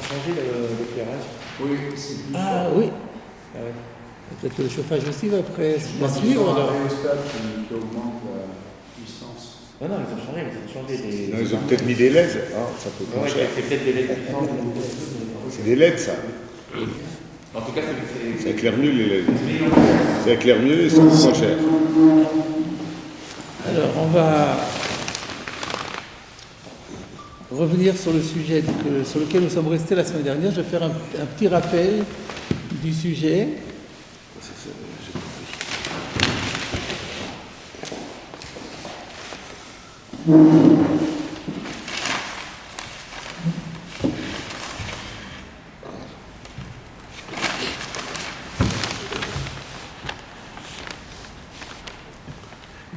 changé l'éclairage. Oui, c'est plus Ah fort. oui. Ah ouais. Peut-être que le chauffage aussi va après Je va pense qu'ils suivre. ont un Alors. rhéostat qui augmente la puissance. Non, non, ils ont changé les. Non, ils ont peut-être mis des LED. Ah, ça peut Ouais, être cher. c'est peut-être des LED puissants. C'est des LED, ça. En tout cas, Ça éclaire mieux, les LED. Ça éclaire mieux et ça coûte moins cher. Alors, on va revenir sur le sujet sur lequel nous sommes restés la semaine dernière. Je vais faire un petit rappel du sujet.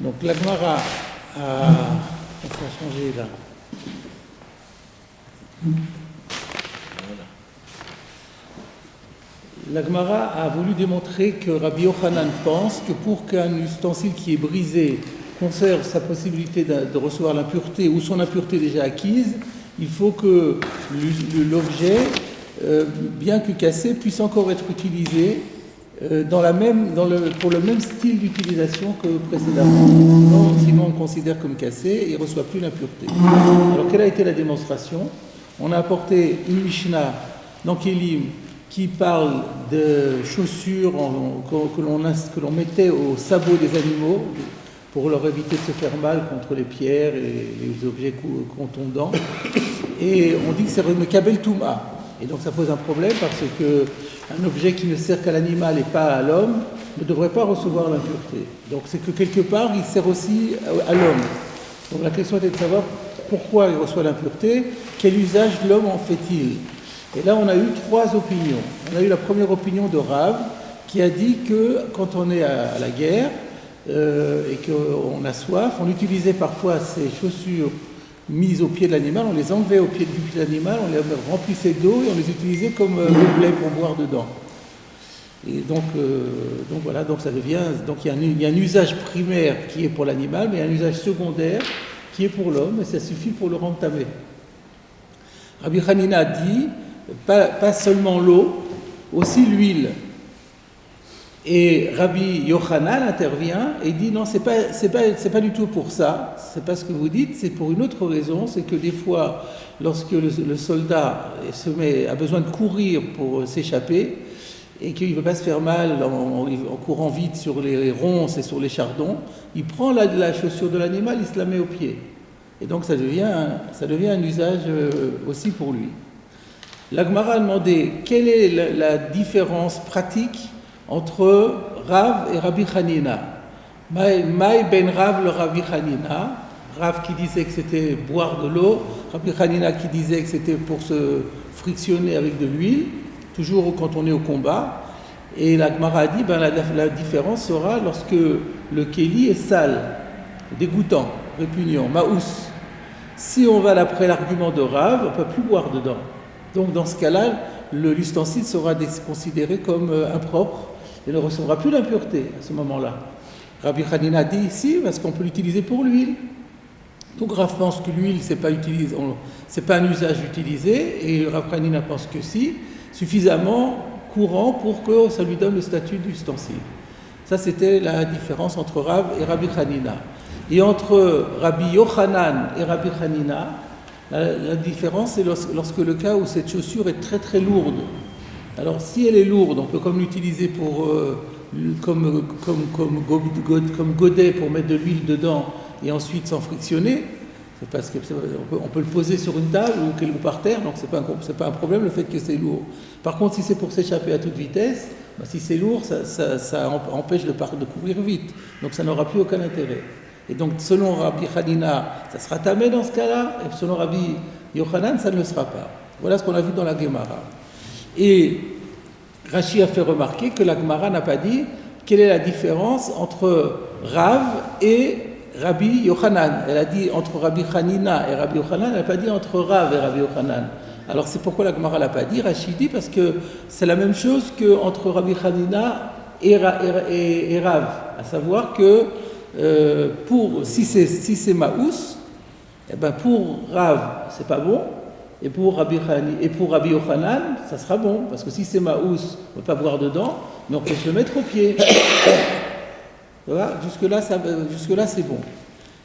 Donc la Gemara a... On va changer là. Voilà. La Gemara a voulu démontrer que Rabbi Yochanan pense que pour qu'un ustensile qui est brisé conserve sa possibilité de recevoir l'impureté ou son impureté déjà acquise, il faut que l'objet, bien que cassé, puisse encore être utilisé pour le même style d'utilisation que précédemment. Sinon, on le considère comme cassé et il ne reçoit plus l'impureté. Alors, quelle a été la démonstration? On a apporté une Mishnah dans Kélim qui parle de chaussures que l'on mettait aux sabots des animaux pour leur éviter de se faire mal contre les pierres et les objets contondants. Et on dit que c'est Mekabel Touma. Et donc ça pose un problème parce qu'un objet qui ne sert qu'à l'animal et pas à l'homme ne devrait pas recevoir l'impureté. Donc c'est que quelque part il sert aussi à l'homme. Donc la question était de savoir pourquoi il reçoit l'impureté, quel usage l'homme en fait-il. Et là on a eu trois opinions. On a eu la première opinion de Rav qui a dit que quand on est à la guerre et qu'on a soif, on utilisait parfois ces chaussures mises au pied de l'animal, on les enlevait au pied de l'animal, on les remplissait d'eau et on les utilisait comme gobelet pour boire dedans. Et donc voilà, donc ça devient, donc il y a un usage primaire qui est pour l'animal, mais un usage secondaire qui est pour l'homme, et ça suffit pour le rendre tamé. Rabbi Hanina dit, pas seulement l'eau, aussi l'huile. Et Rabbi Yochanan intervient et dit non, c'est pas du tout pour ça, c'est pas ce que vous dites, c'est pour une autre raison, c'est que des fois, lorsque le soldat a besoin de courir pour s'échapper et qu'il ne veut pas se faire mal en courant vite sur les ronces et sur les chardons, il prend la chaussure de l'animal, il se la met au pied. Et donc ça devient un usage aussi pour lui. La Gemara a demandé quelle est la différence pratique entre Rav et Rabbi Hanina. Maï ben Rav le Rabbi Hanina. Rav qui disait que c'était boire de l'eau, Rabbi Hanina qui disait que c'était pour se frictionner avec de l'huile, toujours quand on est au combat. Et la Gemara a dit, la différence sera lorsque le kéli est sale, dégoûtant, répugnant, maous. Si on va d'après l'argument de Rav, on ne peut plus boire dedans. Donc dans ce cas-là, l'ustensile sera considéré comme impropre et ne recevra plus l'impureté à ce moment-là. Rabbi Hanina dit ici, parce qu'on peut l'utiliser pour l'huile. Donc Rav pense que l'huile, c'est pas un usage utilisé, et Rabbi Hanina pense que si, suffisamment courant pour que ça lui donne le statut d'ustensile. Ça, c'était la différence entre Rav et Rabbi Hanina. Et entre Rabbi Yochanan et Rabbi Hanina, la différence, c'est lorsque le cas où cette chaussure est très très lourde. Alors, si elle est lourde, on peut comme l'utiliser comme godet pour mettre de l'huile dedans et ensuite s'en frictionner. C'est parce qu'on peut le poser sur une table ou par terre, donc c'est pas un problème le fait que c'est lourd. Par contre, si c'est pour s'échapper à toute vitesse, si c'est lourd, ça empêche de courir vite. Donc ça n'aura plus aucun intérêt. Et donc, selon Rabbi Hanina, ça sera tamé dans ce cas-là, et selon Rabbi Yochanan, ça ne le sera pas. Voilà ce qu'on a vu dans la Gemara. Et Rashi a fait remarquer que la Gemara n'a pas dit quelle est la différence entre Rav et Rabbi Yochanan. Elle a dit entre Rabbi Hanina et Rabbi Yochanan, elle n'a pas dit entre Rav et Rabbi Yochanan. Alors c'est pourquoi la Gemara ne l'a pas dit. Rashi dit parce que c'est la même chose qu'entre Rabbi Hanina et Rav. À savoir que si c'est Maous, pour Rav, c'est pas bon, et pour Rabbi Yochanan, ça sera bon, parce que si c'est Maous, on ne peut pas boire dedans, mais on peut se le mettre au pied. Voilà, jusque-là, c'est bon.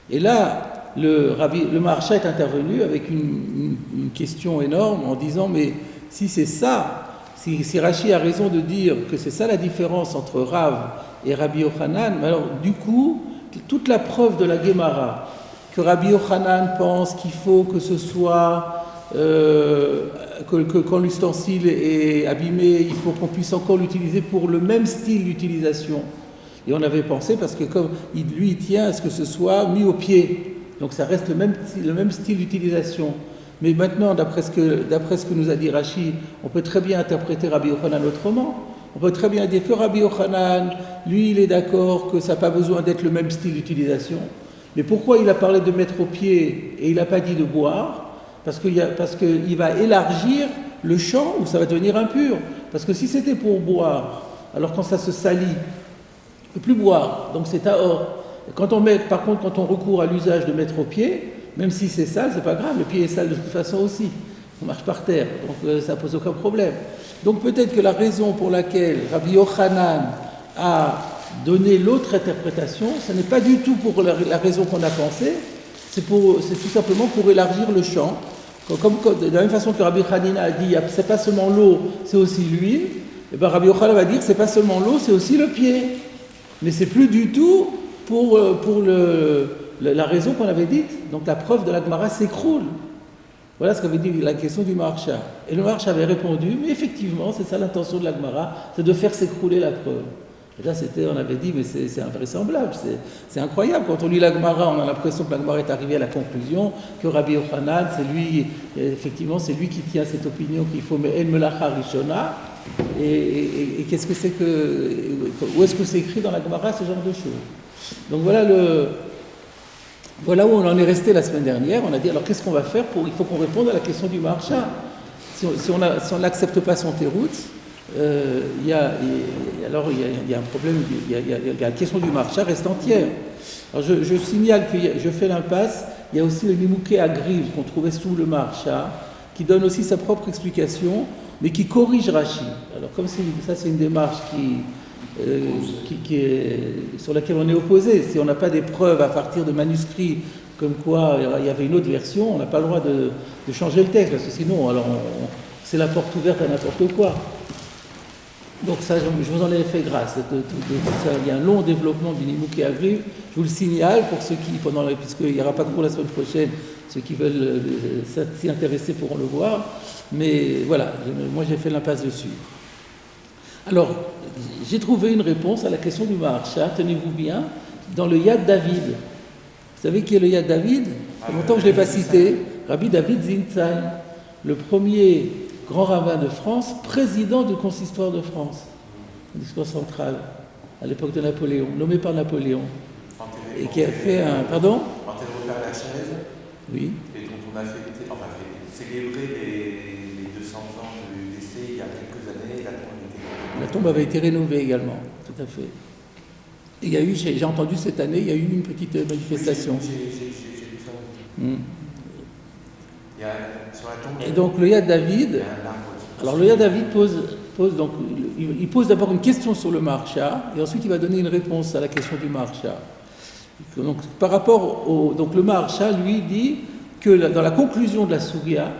Et là, le Maharsha est intervenu avec une question énorme en disant, mais si c'est ça, si Rashi a raison de dire que c'est ça la différence entre Rav et Rabbi Yochanan, alors du coup, toute la preuve de la Gemara, que Rabbi Yochanan pense qu'il faut que ce soit, que quand l'ustensile est abîmé, il faut qu'on puisse encore l'utiliser pour le même style d'utilisation. Et on avait pensé, parce que comme lui, il tient à ce que ce soit mis au pied, donc ça reste le même style d'utilisation. Mais maintenant, d'après ce que nous a dit Rashi, on peut très bien interpréter Rabbi Yochanan autrement. On peut très bien dire que Rabbi Yochanan, lui, il est d'accord que ça n'a pas besoin d'être le même style d'utilisation. Mais pourquoi il a parlé de mettre au pied et il n'a pas dit de boire? Parce qu'il va élargir le champ où ça va devenir impur. Parce que si c'était pour boire, alors quand ça se salit, on ne peut plus boire, donc c'est tahor. Par contre, quand on recourt à l'usage de mettre au pied, même si c'est sale, c'est pas grave, le pied est sale de toute façon aussi. On marche par terre, donc ça pose aucun problème. Donc peut-être que la raison pour laquelle Rabbi Yochanan a donné l'autre interprétation, ce n'est pas du tout pour la raison qu'on a pensé, c'est tout simplement pour élargir le champ. De la même façon que Rabbi Hanina a dit, c'est pas seulement l'eau, c'est aussi l'huile, et bien Rabbi Yochanan va dire, c'est pas seulement l'eau, c'est aussi le pied. Mais c'est plus du tout pour la raison qu'on avait dite. Donc la preuve de la Gemara s'écroule. Voilà ce qu'avait dit la question du Maharsha. Et le Maharsha avait répondu, mais effectivement, c'est ça l'intention de la Gemara, c'est de faire s'écrouler la preuve. Et là, on avait dit, mais c'est invraisemblable, c'est incroyable. Quand on lit la Gemara, on a l'impression que la Gemara est arrivée à la conclusion que Rabbi Yochanan, c'est lui qui tient cette opinion qu'il faut mais El Melacha Rishona. Et qu'est-ce que c'est où est-ce que c'est écrit dans la Gemara ce genre de choses? Donc voilà où on en est resté la semaine dernière. On a dit alors qu'est-ce qu'on va faire il faut qu'on réponde à la question du Maharsha. Si on n'accepte pas son terout, il y a un problème. La question du Maharsha reste entière. Alors je signale que je fais l'impasse. Il y a aussi le Nimouké à Grive qu'on trouvait sous le Maharsha, qui donne aussi sa propre explication, mais qui corrige Rashi. Alors comme c'est une démarche sur laquelle on est opposé, si on n'a pas des preuves à partir de manuscrits comme quoi il y avait une autre version, on n'a pas le droit de changer le texte, parce que sinon c'est la porte ouverte à n'importe quoi. Donc ça, je vous en ai fait grâce. Il y a un long développement du Nimouké à Grive. Je vous le signale pour ceux qui, puisqu'il n'y aura pas de cours la semaine prochaine, ceux qui veulent s'y intéresser pourront le voir. Mais voilà, moi j'ai fait l'impasse dessus. Alors, j'ai trouvé une réponse à la question du Maharsha, tenez-vous bien, dans le Yad David. Vous savez qui est le Yad David? Ça fait longtemps que je ne l'ai pas cité. Rabbi David Zintzai, le premier grand rabbin de France, président du consistoire de France, le consistoire central, à l'époque de Napoléon, nommé par Napoléon. Et qui a fait un... Pardon? Enterré à la chaise. Oui. Et dont on a célébré les 200 ans du décès il y a quelques années. La tombe avait été rénovée également, tout à fait. Et il y a eu, j'ai entendu cette année, il y a eu une petite manifestation. Oui, j'ai vu ça. Il y a, sur la tombe, et donc le Yad David, alors le Yad David pose d'abord une question sur le Maharsha, et ensuite il va donner une réponse à la question du Maharsha. Donc par rapport donc le Maharsha, lui, dit que dans la conclusion de la Sugya,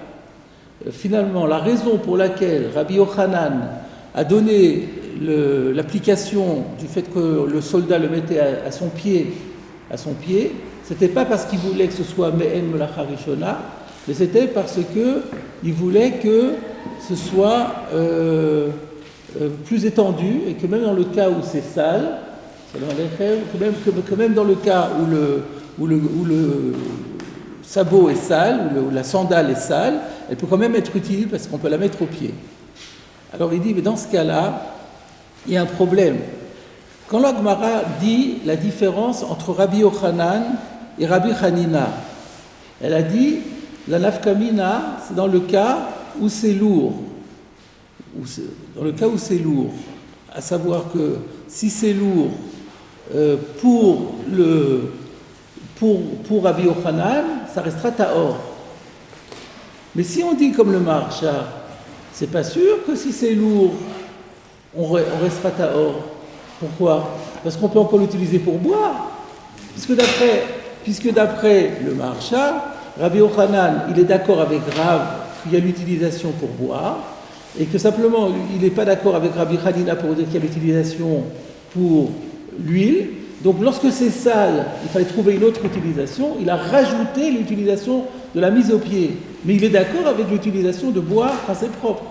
finalement, la raison pour laquelle Rabbi Yochanan a donné l'application du fait que le soldat le mettait à son pied, c'était pas parce qu'il voulait que ce soit Me'en Melacha Rishona, mais c'était parce qu'il voulait que ce soit plus étendu et que même dans le cas où c'est sale, que même dans le cas où le sabot est sale, où la sandale est sale, elle peut quand même être utile parce qu'on peut la mettre au pied. Alors il dit, mais dans ce cas-là, il y a un problème. Quand la Gemara dit la différence entre Rabbi Yochanan et Rabbi Hanina, elle a dit, la nafkamina, c'est dans le cas où c'est lourd. Dans le cas où c'est lourd. À savoir que si c'est lourd pour Rabbi Yochanan, ça restera tahor. Mais si on dit comme le Maharsha, c'est pas sûr que si c'est lourd, on reste pas tahor. Pourquoi? Parce qu'on peut encore l'utiliser pour boire. Puisque d'après le Maharsha, Rabbi Yochanan, il est d'accord avec Rav qu'il y a l'utilisation pour boire, et que simplement, il n'est pas d'accord avec Rabbi Hanina pour dire qu'il y a l'utilisation pour l'huile. Donc lorsque c'est sale, il fallait trouver une autre utilisation, il a rajouté l'utilisation de la mise au pied. Mais il est d'accord avec l'utilisation de boire quand c'est propre.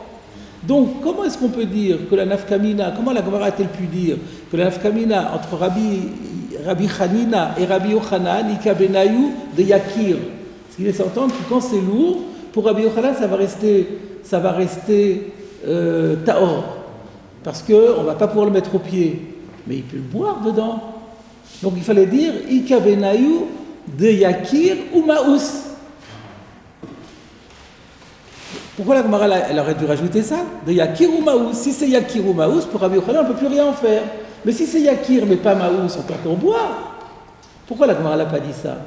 Donc comment est-ce qu'on peut dire que la nafkamina, comment la Gemara a-t-elle pu dire que la nafkamina entre Rabbi Hanina et Rabbi Yochanan, Ika Benayu de Yakir? Parce qu'il laisse entendre que quand c'est lourd, pour Rabbi Yochanan, ça va rester tahor. Parce qu'on ne va pas pouvoir le mettre au pied. Mais il peut le boire dedans. Donc il fallait dire Ika Benayu de Yakir ou Maous. Pourquoi la Gemara elle aurait dû rajouter ça? De Yakir ou Maous. Si c'est Yakir ou Maous, pour Rabbi Yochanan, on ne peut plus rien en faire. Mais si c'est Yakir mais pas Maous, on peut encore boire. Pourquoi la Gemara n'a pas dit ça?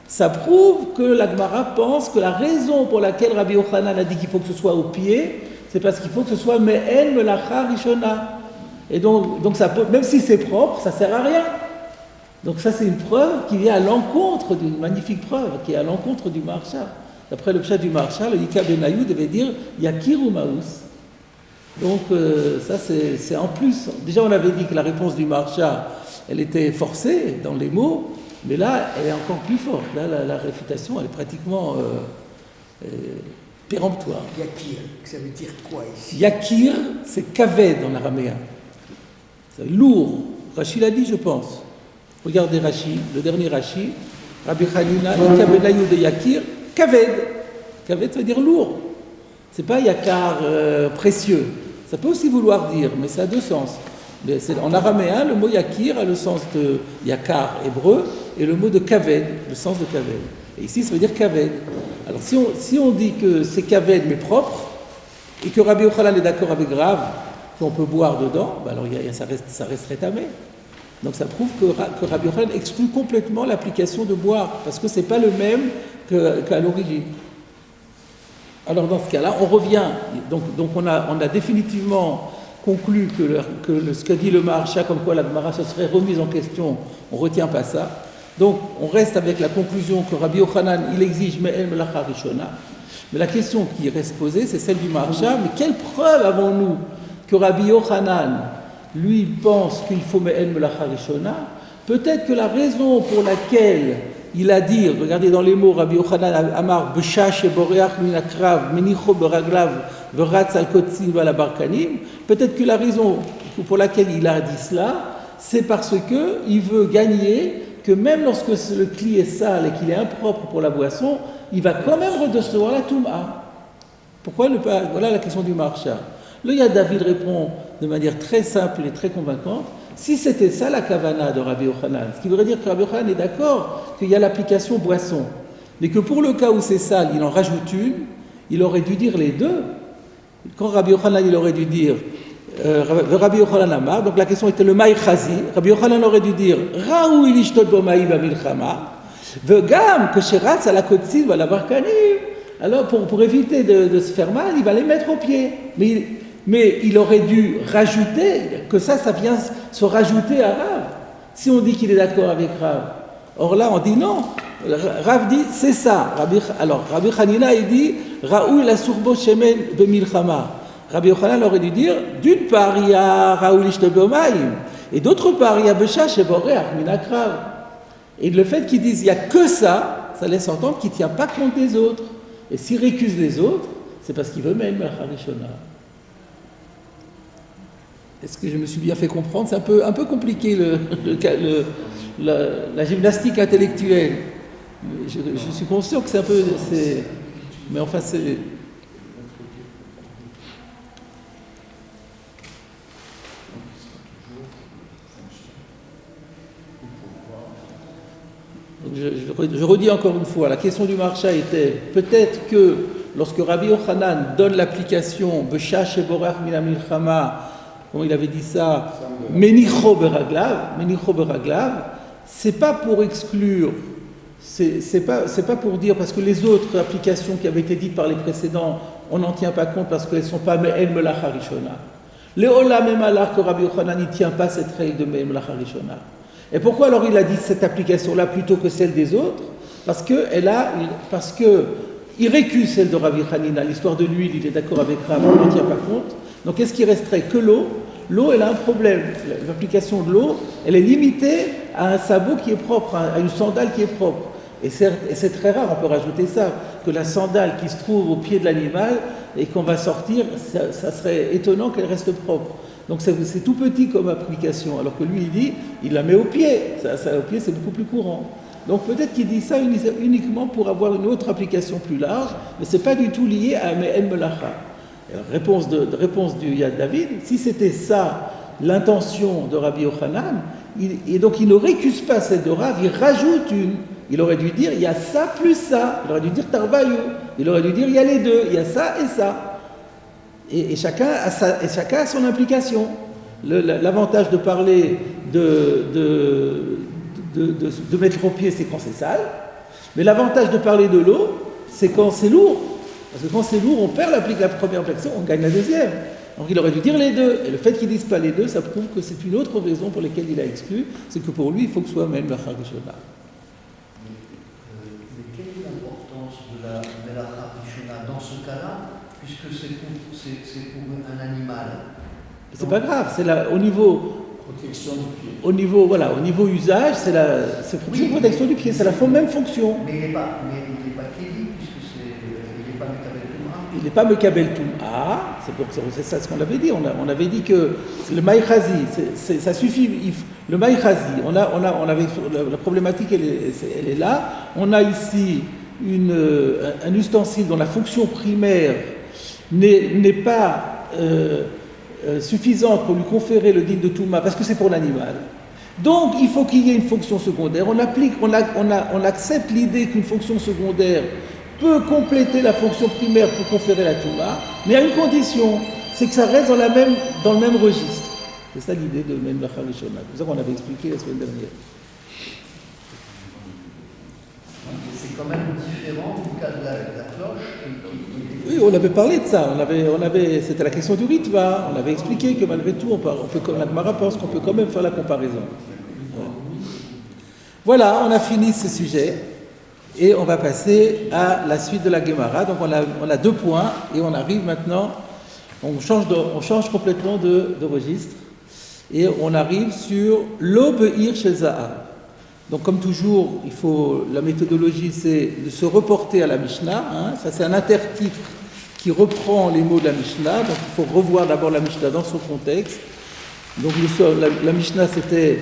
Ça prouve que la Gemara pense que la raison pour laquelle Rabbi Yochanan a dit qu'il faut que ce soit au pied, c'est parce qu'il faut que ce soit Me'en Melacha Rishona. Et donc ça peut, même si c'est propre, ça ne sert à rien. Donc ça c'est une preuve qui vient à l'encontre d'une magnifique preuve, qui est à l'encontre du Maharsha. D'après le pshat du Maharsha, le Ika Benayu devait dire Yakir ou Maous. Donc ça c'est en plus. Déjà on avait dit que la réponse du Maharsha, elle était forcée dans les mots, mais là elle est encore plus forte. Là la réfutation elle est pratiquement péremptoire. Yakir, ça veut dire quoi ici? Yakir, c'est kaved en araméen. C'est lourd. Rashi l'a dit, je pense. Regardez Rashi, le dernier Rashi. Rabbi Hanina, Ika Benayu de Yakir, kaved. Kaved, ça veut dire lourd. C'est pas yakar précieux. Ça peut aussi vouloir dire, mais ça a deux sens. En araméen, le mot yakir a le sens de yakar hébreu et le mot de kaved, le sens de kaved. Et ici, ça veut dire kaved. Alors si on dit que c'est kaved mais propre, et que Rabbi Yochanan est d'accord avec Rav, qu'on peut boire dedans, ben alors ça resterait tamé. Donc ça prouve que Rabbi Yochanan exclut complètement l'application de boire, parce que c'est pas le même qu'à l'origine. Alors dans ce cas-là, on revient. Donc on a définitivement conclu que ce qu'a dit le Maharsha, comme quoi la Gemara se serait remise en question, on ne retient pas ça. Donc on reste avec la conclusion que Rabbi Yochanan, il exige Me'en Melacha Rishona. Mais la question qui reste posée, c'est celle du Maharsha. Mais quelle preuve avons-nous que Rabbi Yochanan, lui, pense qu'il faut Me'en Melacha Rishona? Peut-être que la raison pour laquelle il a dit, regardez dans les mots, Rabbi Yochanan Amar, B'shash eboreach minakrav, menicho beraglav, veratz al kotzin vala barkanim. Peut-être que la raison pour laquelle il a dit cela, c'est parce qu'il veut gagner que même lorsque le cli est sale et qu'il est impropre pour la boisson, il va quand même recevoir la touma. Pourquoi ne pas? Voilà la question du Maharsha. Le Yad David répond de manière très simple et très convaincante. Si c'était ça la kavana de Rabbi Yochanan, ce qui voudrait dire que Rabbi Yochanan est d'accord qu'il y a l'application boisson, mais que pour le cas où c'est sale, il en rajoute une, il aurait dû dire les deux. Quand Rabbi Yochanan, il aurait dû dire Rabbi Yochanan Amar, donc la question était le maï chazi, Rabbi Yochanan aurait dû dire Raou ilishtot bomaï bamilchama, vegam que sheratz à la kotzin va la barkanim. Alors pour éviter de se faire mal, il va les mettre au pied. Mais il aurait dû rajouter, que ça vient se rajouter à Rav. Si on dit qu'il est d'accord avec Rav. Or là, on dit non. Rav dit, c'est ça. Alors, Rabbi Hanina, il dit, Raoul la surbo shemen bemilchama. Rabbi Yochanan aurait dû dire, d'une part, il y a Raoul ishtobomaim, et d'autre part, il y a Beshash et Boreach minakrav. Et le fait qu'ils disent, il n'y a que ça laisse entendre qu'il ne tient pas compte des autres. Et s'il récuse les autres, c'est parce qu'il veut même Melacha Rishona. Est-ce que je me suis bien fait comprendre? C'est un peu compliqué la gymnastique intellectuelle. Je suis conscient que c'est un peu... mais enfin, c'est... Je redis encore une fois, la question du Maharsha était peut-être que lorsque Rabbi Yochanan donne l'application Beshash et Borach mina milchama, comment il avait dit ça, Menicho beraglav, c'est pas pour exclure c'est pas pour dire, parce que les autres applications qui avaient été dites par les précédents, on n'en tient pas compte parce qu'elles ne sont pas Me'en Melacha Rishona. Le Olam et Malach que Rabbi Yochanan n'y tient pas cette règle de Me'en Melacha Rishona. Et pourquoi alors il a dit cette application-là plutôt que celle des autres? Parce que il récuse celle de Rabbi Hanina, l'histoire de l'huile, il est d'accord avec Rav, on n'en tient pas compte. Donc qu'est-ce qui resterait? Que l'eau. L'eau, elle a un problème. L'application de l'eau, elle est limitée à un sabot qui est propre, à une sandale qui est propre. Et c'est très rare, on peut rajouter ça, que la sandale qui se trouve au pied de l'animal et qu'on va sortir, ça serait étonnant qu'elle reste propre. Donc c'est tout petit comme application, alors que lui il dit, il la met au pied. Ça au pied, c'est beaucoup plus courant. Donc peut-être qu'il dit ça uniquement pour avoir une autre application plus large, mais ce n'est pas du tout lié à Me'en Melacha. Réponse du Yad David, si c'était ça l'intention de Rabbi Yochanan, et donc il ne récuse pas celle de Rav, il rajoute une. Il aurait dû dire, il y a ça plus ça. Il aurait dû dire Tarvayu. Il aurait dû dire, il y a les deux. Il y a ça et ça. Et chacun a son implication. L'avantage de parler de mettre au pied, c'est quand c'est sale. Mais l'avantage de parler de l'eau, c'est quand c'est lourd. Parce que quand c'est lourd, on perd la première application, on gagne la deuxième. Donc il aurait dû dire les deux. Et le fait qu'il ne dise pas les deux, ça prouve que c'est une autre raison pour laquelle il a exclu. C'est que pour lui, il faut que ce soit même la Harishona. Quelle est l'importance de la Melacha Rishona dans ce cas-là, puisque c'est pour un animal? C'est pas grave, c'est au niveau Protection du pied. au niveau usage, c'est protection du pied, c'est la même fonction. Mais il n'est pas kéli, puisque il n'est pas Mekabel Touma. Il n'est pas Mekabel Touma, c'est ça ce qu'on avait dit. On avait dit que le Maïchazi, ça suffit. Le Maïchazi, on avait la problématique, elle est là. On a ici un ustensile dont la fonction primaire n'est pas suffisante pour lui conférer le din de Touma, parce que c'est pour l'animal. Donc il faut qu'il y ait une fonction secondaire. On accepte l'idée qu'une fonction secondaire peut compléter la fonction primaire pour conférer la Touma, mais à une condition, c'est que ça reste dans le même registre. C'est ça l'idée de Me'en Melacha Rishona. C'est ça qu'on avait expliqué la semaine dernière. C'est quand même différent du cas de la cloche Oui, on avait parlé de ça. C'était la question du ritva. On avait expliqué que malgré tout, la Gemara pense qu'on peut quand même faire la comparaison. Voilà, on a fini ce sujet et on va passer à la suite de la Gemara. Donc on a 2 points et on arrive maintenant. On change complètement de registre et on arrive sur l'Obeir Shel Zahav. Donc comme toujours, la méthodologie c'est de se reporter à la Mishnah. Ça c'est un intertitre qui reprend les mots de la Mishnah. Donc il faut revoir d'abord la Mishnah dans son contexte. Donc la Mishnah c'était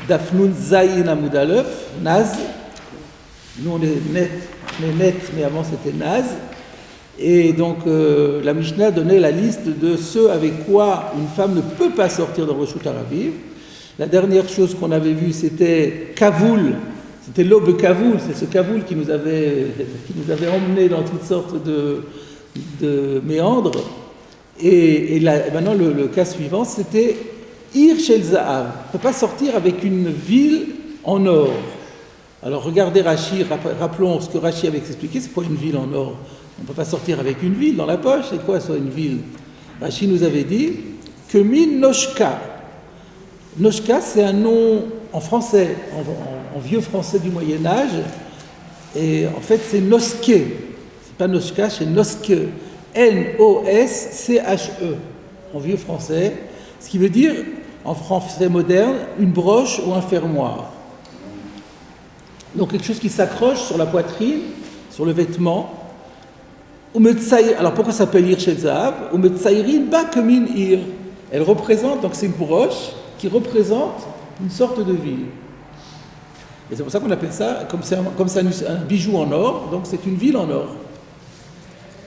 Dafnun Zayin Amud Aleph, Naz. Nous on est net, mais avant c'était Naz. Et donc la Mishnah donnait la liste de ceux avec quoi une femme ne peut pas sortir de Reshut Harabim. La dernière chose qu'on avait vue, c'était Kavoul. C'était l'aube Kavoul. C'est ce Kavoul qui nous avait emmenés dans toutes sortes de méandres. Et maintenant, le cas suivant, c'était Ir Shel Zahav. On ne peut pas sortir avec une ville en or. Alors, regardez Rashi, rappelons ce que Rashi avait expliqué. C'est quoi une ville en or? On ne peut pas sortir avec une ville dans la poche. C'est quoi ça, une ville? Rashi nous avait dit que Min Noshka. Noshka, c'est un nom en français, en vieux français du Moyen-Âge, et en fait c'est Noske. C'est pas Noshka, c'est Noske. N-O-S-C-H-E, en vieux français, ce qui veut dire, en français moderne, une broche ou un fermoir. Donc quelque chose qui s'accroche sur la poitrine, sur le vêtement. Alors pourquoi ça s'appelle Ir Shel Zahav? Umetzairin ba kemin ir. Elle représente, donc c'est une broche qui représente une sorte de ville. Et c'est pour ça qu'on appelle ça, comme c'est un bijou en or, donc c'est une ville en or.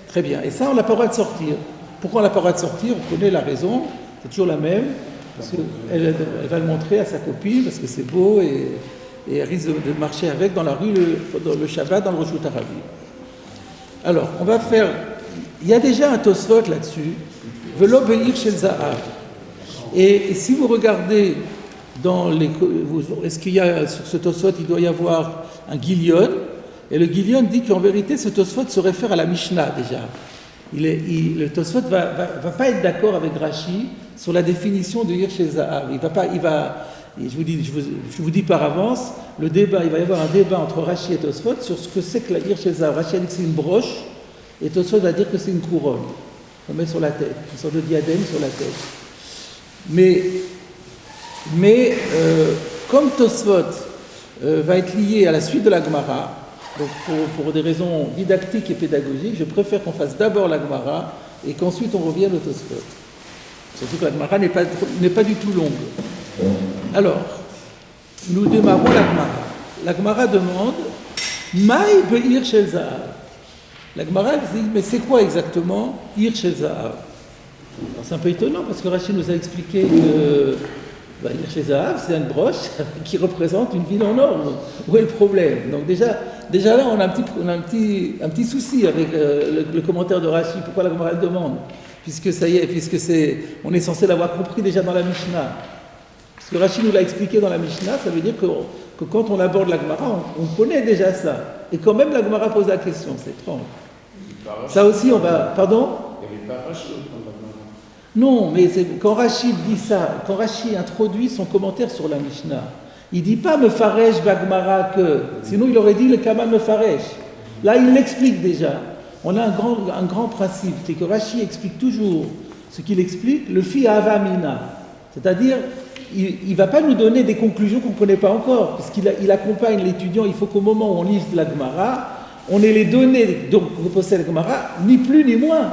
Très bien. Et ça, on n'a pas le droit de sortir. Pourquoi on n'a pas le droit de sortir? On connaît la raison, c'est toujours la même, parce qu'elle va le montrer à sa copine, parce que c'est beau, et elle risque de marcher avec dans la rue le Shabbat, dans le Reshut Harabim. Alors, on va faire... Il y a déjà un Tosfot là-dessus, Velo Be'ir Shel Zahav. Et si vous regardez est-ce qu'il y a sur ce Tosfot, il doit y avoir un Gilion, et le Gilion dit qu'en vérité, ce Tosfot se réfère à la Mishnah déjà. Le Tosfot va pas être d'accord avec Rashi sur la définition de Hirsh et Zahav. Je vous dis par avance, il va y avoir un débat entre Rashi et Tosfot sur ce que c'est que la Hirsh et Zahav. Rashi a dit que c'est une broche, et Tosfot va dire que c'est une couronne qu'on met sur la tête, une sorte de diadème sur la tête. Mais comme Tosfot va être lié à la suite de la Gemara, donc pour des raisons didactiques et pédagogiques, je préfère qu'on fasse d'abord la Gemara et qu'ensuite on revienne au Tosfot. Surtout que la Gemara n'est pas du tout longue. Alors, nous démarrons la Gemara. La Gemara demande Maï be'ir shel Zahav. La Gemara dit mais c'est quoi exactement Ir shel Zahav? C'est un peu étonnant parce que Rachid nous a expliqué que Ir shel Zahav, c'est une broche qui représente une ville en or. Où est le problème? Donc déjà là, on a un petit souci avec le commentaire de Rachid. Pourquoi la Gemara le demande? Puisque on est censé l'avoir compris déjà dans la Mishnah. Parce que Rachid nous l'a expliqué dans la Mishnah, ça veut dire que quand on aborde la Gemara, on connaît déjà ça. Et quand même la Gemara pose la question, c'est étrange. Ça aussi, on va... Pardon? Il n'y avait pas Rachid dans la Gemara. Non, mais quand Rachid dit ça, quand Rachid introduit son commentaire sur la Mishnah, il ne dit pas Mefaresh Bagmara que, sinon il aurait dit le Kama Mefaresh. Là, il l'explique déjà. On a un grand principe, c'est que Rachid explique toujours ce qu'il explique, le fi avamina. C'est-à-dire, il ne va pas nous donner des conclusions qu'on ne connaît pas encore, puisqu'il accompagne l'étudiant, il faut qu'au moment où on lise la Gemara, on ait les données dont possède la Gemara, ni plus ni moins.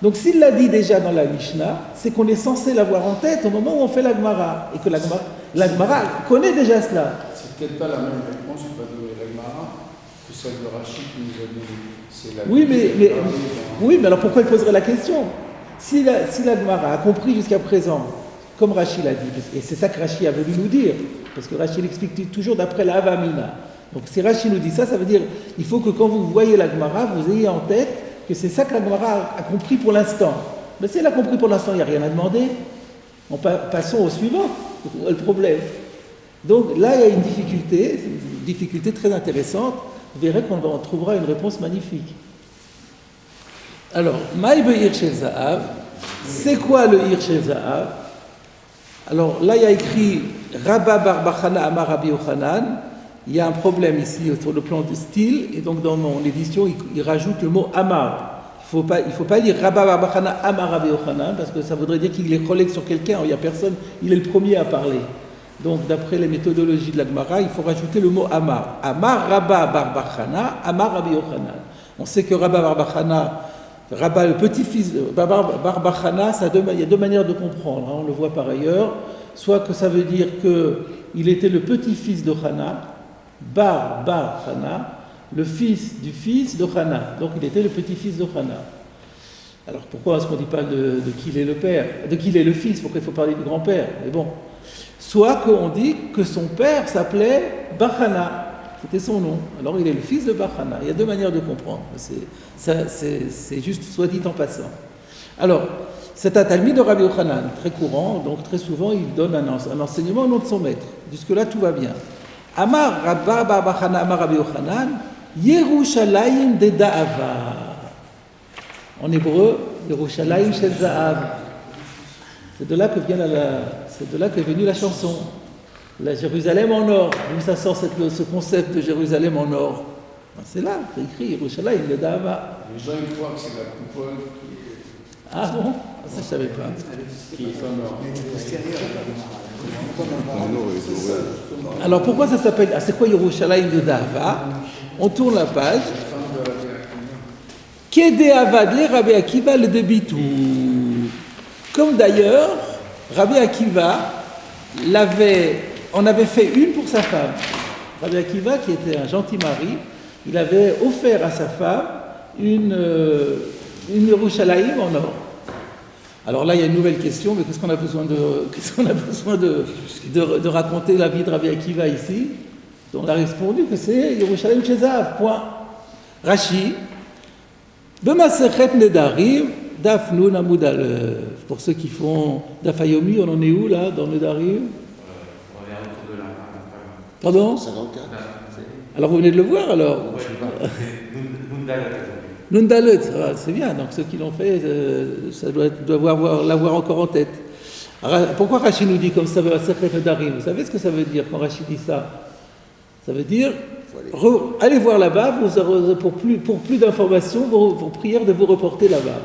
Donc s'il l'a dit déjà dans la Mishnah, c'est qu'on est censé l'avoir en tête au moment où on fait la Gemara, et que la Gemara connaît déjà cela. C'est peut-être pas la même réponse que va donner la Gemara que celle de Rachid qui nous a dit. Oui, mais alors pourquoi il poserait la question? Si la Gemara a compris jusqu'à présent, comme Rachid l'a dit, et c'est ça que Rachid a voulu nous dire, parce que Rachid explique toujours d'après la Havamina. Donc si Rachid nous dit ça, ça veut dire il faut que quand vous voyez la Gemara, vous ayez en tête que c'est ça que la Gemara a compris pour l'instant. Mais si elle a compris pour l'instant, il n'y a rien à demander. Passons au suivant, le problème. Donc là, il y a une difficulté très intéressante. Vous verrez qu'on trouvera une réponse magnifique. Alors, Maï be'ir shel Zahav, c'est quoi le Ir shel Zahav? Alors là, il y a écrit Rabba bar Bachana Amar Rabbi Yochanan. Il y a un problème ici sur le plan du style, et donc dans mon édition, il rajoute le mot Amar. Il ne faut pas lire Rabba bar Bachana Amar Rabbi Yochanan, parce que ça voudrait dire qu'il est collègue sur quelqu'un, il n'y a personne, il est le premier à parler. Donc, d'après les méthodologies de la Gemara, il faut rajouter le mot Amar. Amar Rabba bar Bachana, Amar Rabbi Yochanan. On sait que Rabba bar Bachana, Rabba, le petit-fils de bar Bachana, il y a deux manières de comprendre, on le voit par ailleurs. Soit que ça veut dire qu'il était le petit-fils de Chana, bar Chana, le fils du fils de Chana. Donc, il était le petit-fils de Chana. Alors, pourquoi est-ce qu'on ne dit pas de qui il est le père, de qui il est le fils? Pourquoi il faut parler du grand-père? Mais bon. Soit qu'on dit que son père s'appelait Bachana, c'était son nom. Alors il est le fils de Bachana. Il y a deux manières de comprendre. C'est juste soit dit en passant. Alors, c'est un talmid de Rabbi Yochanan, très courant, donc très souvent il donne un enseignement au nom de son maître. Jusque-là, tout va bien. Amar Rabba bar Bachana Amar Rabbi Yochanan, Yerushalayim de Da'ava. En hébreu, Yerushalayim shel Zahav. C'est de là qu'est venue la chanson. La Jérusalem en or. D'où ça sort ce concept de Jérusalem en or? C'est là, c'est écrit, Yerushalayim le Da'ava. Les gens ils croient que c'est la coupole qui est... Ah bon? Ça je ne savais pas. Qui est en or. Alors pourquoi ça s'appelle... Ah, c'est quoi Yerushalayim le Da'ava? On tourne la page. Kede Avadle Rabbi Akiva le Debitou. Comme d'ailleurs, Rabbi Akiva en avait fait une pour sa femme. Rabbi Akiva, qui était un gentil mari, il avait offert à sa femme une Yerushalayim en or. Alors là, il y a une nouvelle question, mais qu'est-ce qu'on a besoin de raconter la vie de Rabbi Akiva ici? On a répondu que c'est Yerushalayim shel Zahav, point. Rashi, B'Masechet Nedarim, Daf Nun Amud Aleph. Pour ceux qui font Daf Hayomi, on en est où là, dans Nedarim? On est autour de la fin. Pardon? 54. Alors vous venez de le voir alors. Nundalet, c'est bien, donc ceux qui l'ont fait, ça doit l'avoir encore en tête. Alors, pourquoi Rachid nous dit comme ça, vous savez ce que ça veut dire quand Rachid dit ça? Ça veut dire, allez voir là-bas, pour plus d'informations, vos prières de vous reporter là-bas.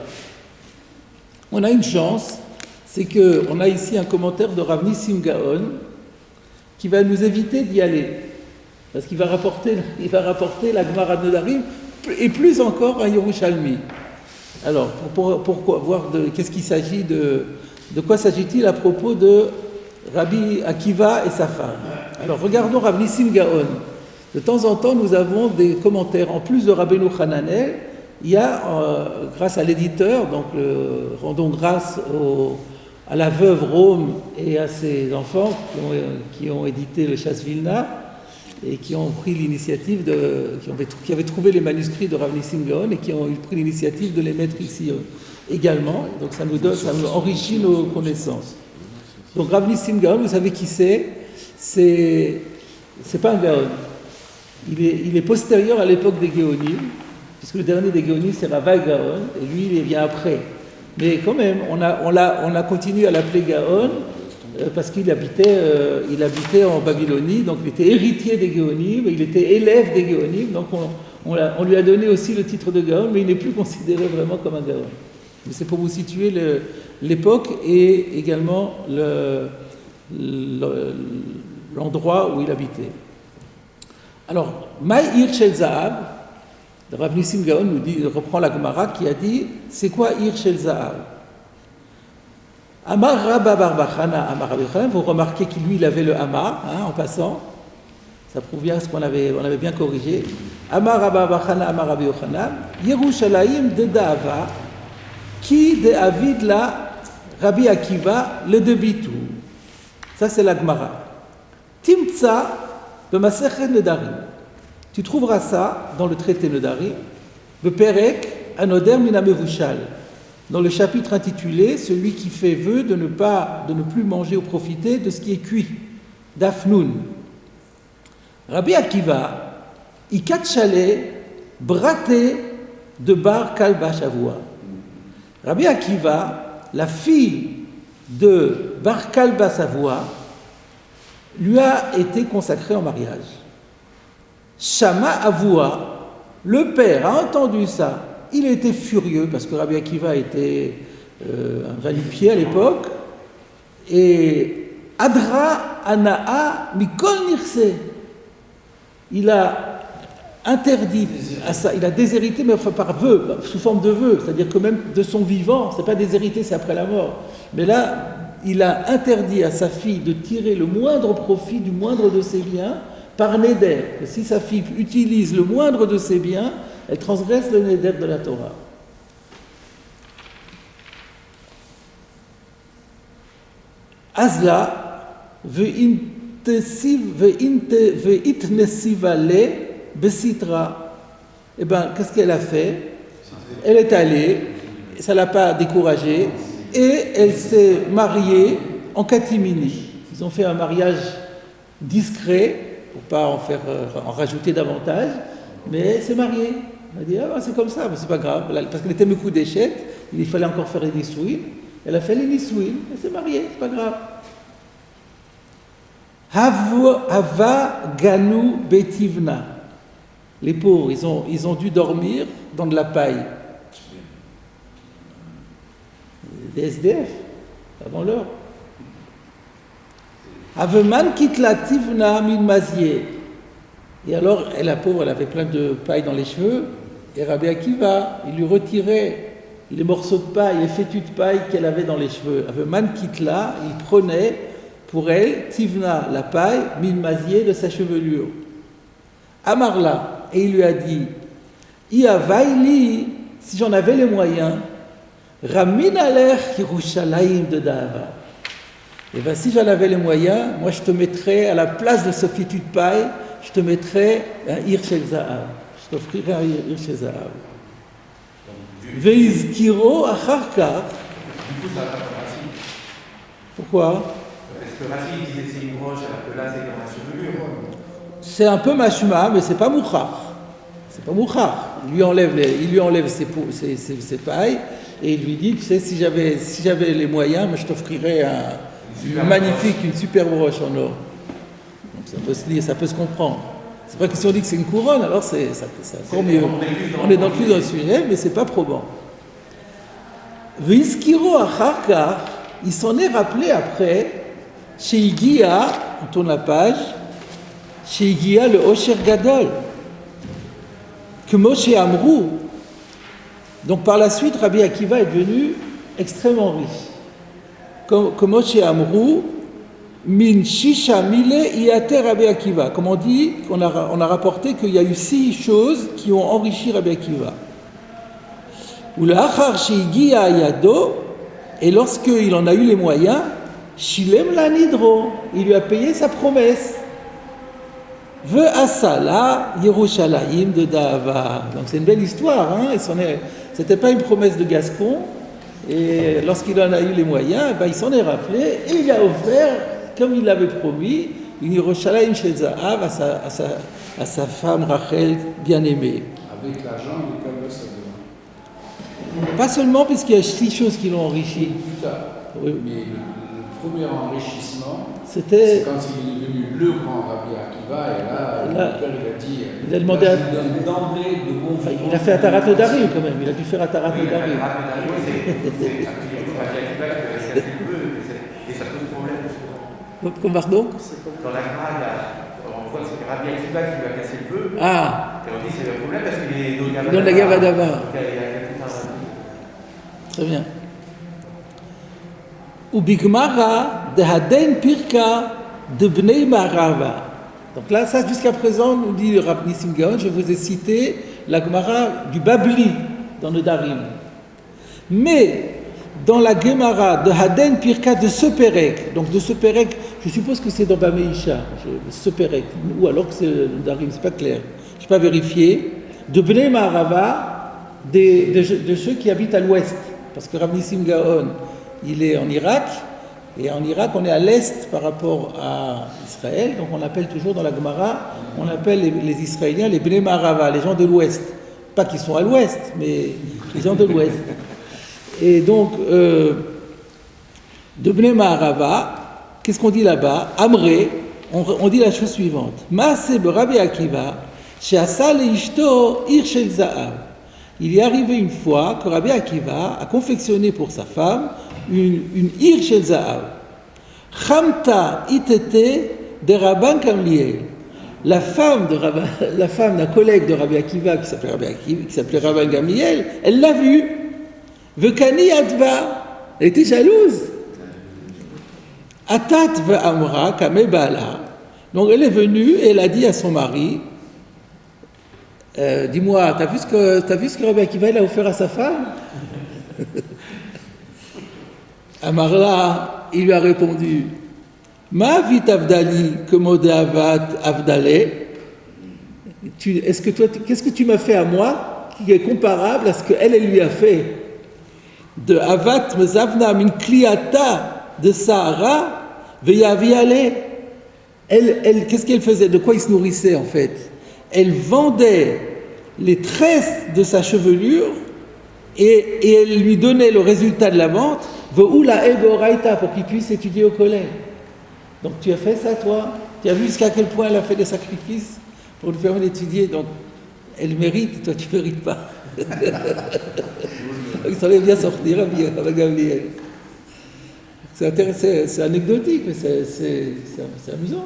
On a une chance, c'est qu'on a ici un commentaire de Rav Nissim Gaon qui va nous éviter d'y aller. Parce qu'il va rapporter la Gemara de Nedarim et plus encore un Yerushalmi. Alors, pourquoi voir qu'est-ce qu'il s'agit de quoi s'agit-il à propos de Rabbi Akiva et sa femme? Alors, regardons Rav Nissim Gaon. De temps en temps, nous avons des commentaires. En plus de Rabbeinu Hananel, il y a, grâce à l'éditeur, donc rendons grâce à la veuve Rome et à ses enfants qui ont édité le Shas Vilna et qui ont pris l'initiative qui avaient trouvé les manuscrits de Rav Nissim Gaon et qui ont pris l'initiative de les mettre ici également. Donc ça nous enrichit nos connaissances. Donc Rav Nissim Gaon, vous savez qui c'est? C'est pas un Gaon. Il est postérieur à l'époque des Géonim, puisque le dernier des Géonim c'est Ravai Gaon, et lui il vient après. Mais quand même, on a continué à l'appeler Gaon parce qu'il habitait en Babylonie, donc il était héritier des Géonim, il était élève des Géonim, donc on lui a donné aussi le titre de Gaon, mais il n'est plus considéré vraiment comme un Gaon. Mais c'est pour vous situer l'époque et également l'endroit où il habitait. Alors, Maïr Shel Zahav, Rav Nissim Gaon reprend la Gemara qui a dit c'est quoi Ir Shel Zahav? Amar Rabba bar Bachana, Amar Rabbi Yochanan, vous remarquez qu'il lui il avait le Amar, en passant, ça prouve bien ce qu'on avait bien corrigé. Amar Rabba Bachana, Amar Rabbi Yochanan, Yerushalayim de Da'ava, qui de Avid la Rabbi Akiva le debitu. Ça c'est la Gemara. Timtsa b'masechet Nedarim. Tu trouveras ça dans le traité Nedarim, Beperek Anoder Mina Mevushal, dans le chapitre intitulé celui qui fait vœu de ne plus manger ou profiter de ce qui est cuit, d'Afnoun. Rabbi Akiva, Ikat Shaleh, Braté de Bar Kalba Shavua. Rabbi Akiva, la fille de Bar Kalba Shavua, lui a été consacrée en mariage. Shama Avua, le père a entendu ça. Il était furieux parce que Rabbi Akiva était un va-nu-pied à l'époque. Et Adra Anaa Mikol Nirse. Il a interdit à ça, il a déshérité, mais enfin par vœu, sous forme de vœu, c'est-à-dire que même de son vivant, c'est pas déshérité, c'est après la mort. Mais là, il a interdit à sa fille de tirer le moindre profit du moindre de ses biens par Neder. Que si sa fille utilise le moindre de ses biens, elle transgresse le Neder de la Torah. Azla ve'itnesivale besitra. Eh bien, qu'est-ce qu'elle a fait? Elle est allée, ça ne l'a pas découragée, et elle s'est mariée en catimini. Ils ont fait un mariage discret, pour ne pas en rajouter davantage, mais elle s'est mariée. Elle a dit, c'est comme ça, mais c'est pas grave, parce qu'elle était beaucoup d'échecs, il fallait encore faire les nisouïn. Elle a fait les nisouïn, elle s'est mariée, c'est pas grave. Hava Ganu Betivna. Les pauvres, ils ont dû dormir dans de la paille. Des SDF, avant l'heure. Aveman Kitla Tivna Min Mazier. Et alors, la pauvre, elle avait plein de paille dans les cheveux. Et Rabbi Akiva, il lui retirait les morceaux de paille, les fétus de paille qu'elle avait dans les cheveux. Aveman Kitla, il prenait pour elle, Tivna, la paille, Min Mazier de sa chevelure. Amarla. Et il lui a dit, Iavaili, si j'en avais les moyens, Ramin Aler Yerushalayim de Da'ava. Et bien si j'en avais les moyens, moi je te mettrais à la place de ce fétu de paille, je te mettrais un Ir Shel Zahav. Je t'offrirais un Ir Shel Zahav. Veizkiro Acharka. Du coup, ça va pas Rachid. Pourquoi? Parce que Rachid disait c'est une broche, alors que là c'est dans la chevelure. c'est un peu mashma, mais c'est pas mouchar. C'est pas mouchar. Il lui enlève ses pailles et il lui dit, tu sais, si j'avais les moyens, je t'offrirais une superbe broche en or. Donc ça peut se lire, ça peut se comprendre. C'est vrai que si on dit que c'est une couronne, alors c'est encore mieux. On est plus dans le sujet, mais c'est pas probant. V'iskiro acharka, il s'en est rappelé après, chez Igia, on tourne la page, chez Igia le Osher Gadol, que Moshe Amrou. Donc par la suite, Rabbi Akiva est devenu extrêmement riche. Comme Moshe Amrou, min shisha mile iate Rabbi Akiva. Comme on dit, on a rapporté qu'il y a eu 6 choses qui ont enrichi Rabbi Akiva. Ou l'achar she'igia yado, et lorsqu'il en a eu les moyens, shilem la nidro, il lui a payé sa promesse. Ve asala Yerushalayim de Dahava. Donc c'est une belle histoire, hein. C'était pas une promesse de Gascon, et lorsqu'il en a eu les moyens, il s'en est rappelé, et il a offert, comme il l'avait promis, une Yerushalayim chez Zahav à sa femme Rachel bien-aimée. Avec l'argent, il était à l'ouest. Pas seulement, puisqu'il y a 6 choses qui l'ont enrichi. Plus tard. Oui. Mais le premier enrichissement, C'était... c'est quand il est devenu le grand Rabbi Akiva, et là, le père il a dit, il a demandé à... il donne d'emblée de bons vivants. Il a fait Atarat Odarim quand même, il a dû faire Atarat Odarim. C'est Rabbi Akiva qui a cassé le feu, et ça pose problème. Comme pardon? Dans la Gemara, on voit que c'est Rabbi Akiva qui lui a cassé le feu. Ah, Et on dit que c'est le problème parce qu'il est dans la Gavadava. Très bien. Ou Bigmara de Haden Pirka de Bnei Marava. Donc là, ça jusqu'à présent, nous dit Rav Nissim Gaon, je vous ai cité la Gemara du Babli dans le Darim. Mais dans la Gemara de Haden Pirka de Seperek, donc de Seperek, je suppose que c'est dans Bameisha, Seperek, ou alors que c'est le Darim, c'est pas clair. Je n'ai pas vérifié. De Bnei Marava, de ceux qui habitent à l'ouest. Parce que Rav Nissim Gaon, il est en Irak, et en Irak, on est à l'est par rapport à Israël, donc on appelle toujours dans la Gemara, on appelle les Israéliens les Bnei Marava, les gens de l'ouest. Pas qu'ils sont à l'ouest, mais les gens de l'ouest. Et donc, de Bnei Marava, qu'est-ce qu'on dit là-bas? Amré, on dit la chose suivante. Maaseh Rabbi Akiva, she'asa leishto ir shel za'av. Il est arrivé une fois que Rabbi Akiva a confectionné pour sa femme une ir shel za'av. Chamta itete de Rabban Gamliel. La femme d'un collègue de Rabbi Akiva qui s'appelait Rabban Gamliel, elle l'a vue. Vekani adva. Elle était jalouse. Atat ve'amra kame bala. Donc elle est venue et elle a dit à son mari, dis-moi, t'as vu ce que Rabbi Akiva a offert à sa femme? Amarla, il lui a répondu, ma vit avdali que modavat avdalé. Qu'est-ce que tu m'as fait à moi qui est comparable à ce qu'elle lui a fait? De avat mezavna min kliata de Sahara veyaviale. Elle, qu'est-ce qu'elle faisait? De quoi il se nourrissait en fait? Elle vendait les tresses de sa chevelure et elle lui donnait le résultat de la vente pour qu'il puisse étudier au collège. Donc tu as fait ça toi? Tu as vu jusqu'à quel point elle a fait des sacrifices pour lui permettre d'étudier? Donc elle mérite, toi tu ne mérites pas. Il s'en est bien sortir avec Gabriel. C'est intéressant, c'est anecdotique, mais c'est amusant.